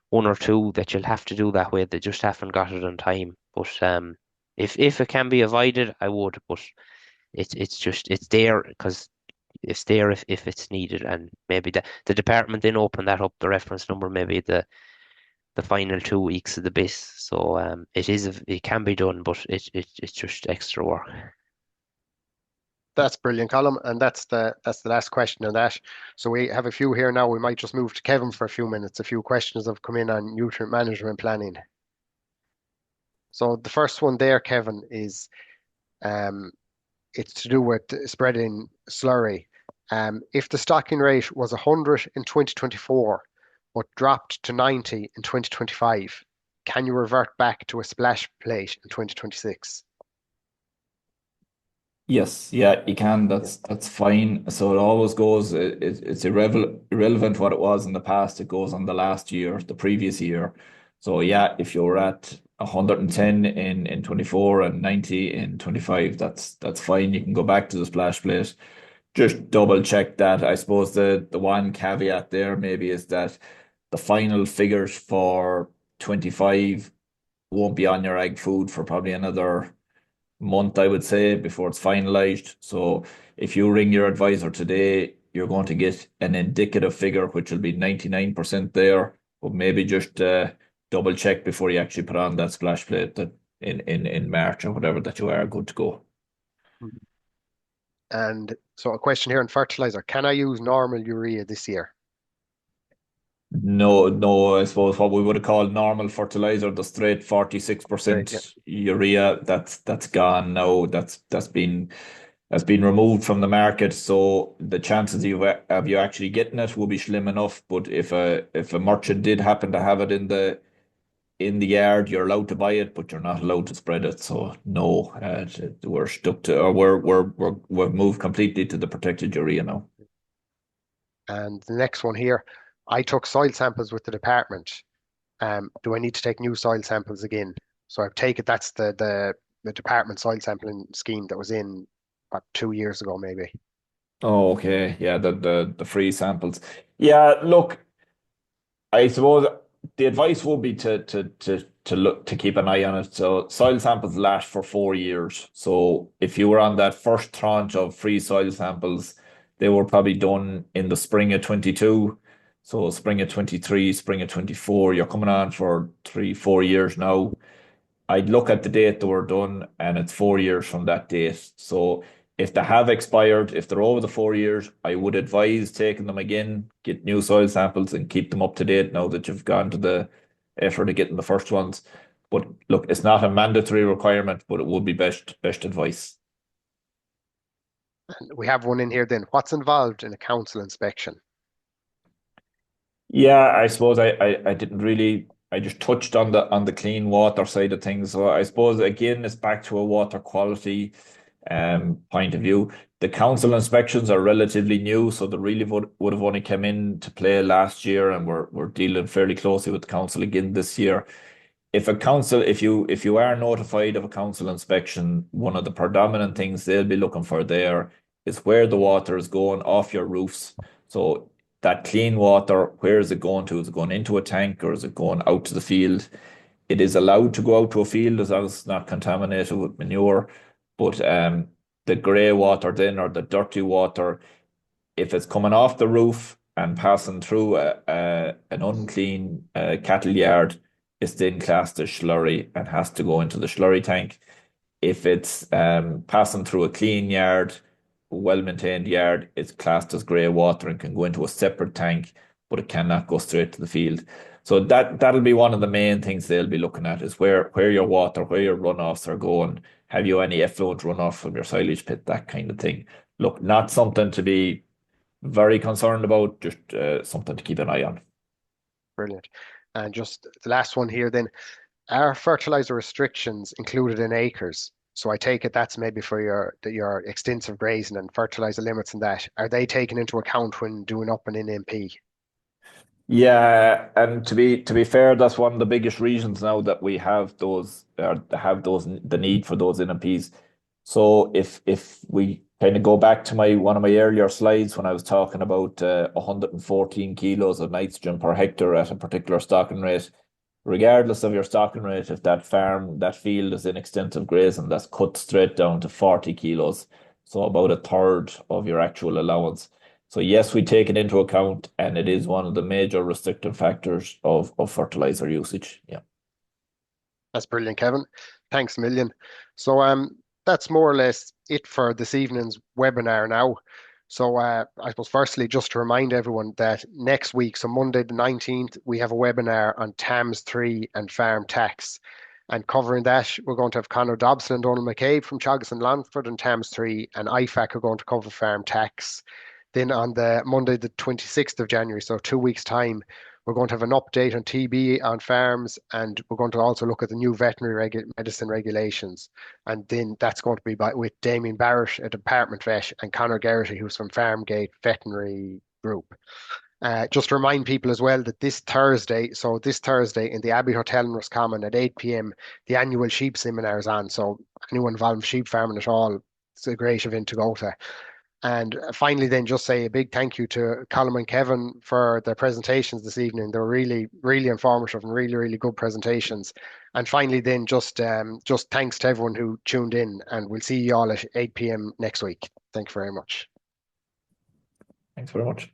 one or two that you'll have to do that way. They just haven't got it on time. But if it can be avoided, I would. But it's there because it's there if it's needed, and maybe the department then open that up the reference number maybe the final 2 weeks of the BIS. So it can be done, but it's just extra work. That's brilliant, Colm, and that's the last question on that. So we have a few here now. We might just move to Kevin for a few minutes. A few questions have come in on nutrient management planning. So the first one there, Kevin, is it's to do with spreading slurry. If the stocking rate was 100 in 2024, but dropped to 90 in 2025, can you revert back to a splash plate in 2026? Yes, yeah, you can. That's fine. So it always goes. It's irrelevant what it was in the past. It goes on the last year, the previous year. So yeah, if you're at 110 in 24 and 90 in 25, that's fine. You can go back to the splash plate. Just double check that. I suppose the one caveat there maybe is that the final figures for 25 won't be on your ag food for probably another month, I would say, before it's finalized. So if you ring your advisor today, you're going to get an indicative figure, which will be 99% there, but maybe just double check before you actually put on that splash plate that in March or whatever that you are good to go. Mhm. And so a question here on fertilizer. Can I use normal urea this year? No, no, I suppose what we would have called normal fertilizer, the straight Straight, yeah. 46% urea, that's gone now. That's been removed from the market. So the chances of you actually getting it will be slim enough. But if a merchant did happen to have it in the yard, you're allowed to buy it, but you're not allowed to spread it. So no, we're stuck to, or we've moved completely to the protected urea now. And the next one here, I took soil samples with the department. Do I need to take new soil samples again? So I take it that's the department soil sampling scheme that was in about 2 years ago, maybe. Oh, okay. Yeah, the free samples. Yeah, look, I suppose the advice would be to look to keep an eye on it. So soil samples last for 4 years. So if you were on that first tranche of free soil samples, they were probably done in the spring of 22. So spring of 23, spring of 24. You're coming on for 3, 4 years now. I'd look at the date they were done, and it's 4 years from that date. So if they have expired, if they're over the 4 years, I would advise taking them again, get new soil samples, and keep them up to date now that you've gone to the effort of getting the first ones. But look, it's not a mandatory requirement, but it would be best advice. And we have one in here then. What's involved in a council inspection? Yeah, I suppose I didn't really I just touched on the clean water side of things. So I suppose again it's back to a water quality point of view. The council inspections are relatively new, so they really would have only come in to play last year, and we're dealing fairly closely with the council again this year. If you are notified of a council inspection, one of the predominant things they'll be looking for there is where the water is going off your roofs. So that clean water, where is it going to? Is it going into a tank or is it going out to the field? It is allowed to go out to a field as long as it's not contaminated with manure. But the grey water then, or the dirty water, if it's coming off the roof and passing through an unclean cattle yard, it's then classed as slurry and has to go into the slurry tank. If it's passing through a clean yard, well-maintained yard, it's classed as grey water and can go into a separate tank, but it cannot go straight to the field. So that'll be one of the main things they'll be looking at is where your water, where your runoffs are going. Have you any effluent runoff from your silage pit, that kind of thing. Look, not something to be very concerned about, just something to keep an eye on. Brilliant. And just the last one here then. Are fertilizer restrictions included in acres? So I take it that's maybe for your extensive grazing and fertilizer limits and that. Are they taken into account when doing up an NMP? Yeah, and to be fair, that's one of the biggest reasons now that we have those the need for those NMPs. So if we kind of go back to my one of my earlier slides when I was talking about 114 kilos of nitrogen per hectare at a particular stocking rate, regardless of your stocking rate, if that field is in extensive grazing, that's cut straight down to 40 kilos, so about a third of your actual allowance. So yes, we take it into account, and it is one of the major restrictive factors of fertilizer usage. Yeah. That's brilliant, Kevin. Thanks a million. So that's more or less it for this evening's webinar now. So I suppose firstly, just to remind everyone that next week, so Monday the 19th, we have a webinar on TAMS 3 and farm tax. And covering that, we're going to have Conor Dobson and Donald McCabe from Teagasc and Longford and TAMS 3, and IFAC are going to cover farm tax. Then on the Monday the 26th of January, so 2 weeks' time, We're going to have an update on TB on farms, and we're going to also look at the new veterinary medicine regulations. And then that's going to be with Damien Barrett at Department Vet and Conor Geraghty, who's from Farmgate Veterinary Group. Just to remind people as well that this Thursday in the Abbey Hotel in Roscommon at 8 p.m, the annual sheep seminar is on. So anyone involved in sheep farming at all, it's a great event to go to. And finally, then just say a big thank you to Colm and Kevin for their presentations this evening. They were really, really informative and really, really good presentations. And finally, then just thanks to everyone who tuned in, and we'll see you all at 8 p.m. next week. Thank you very much. Thanks very much.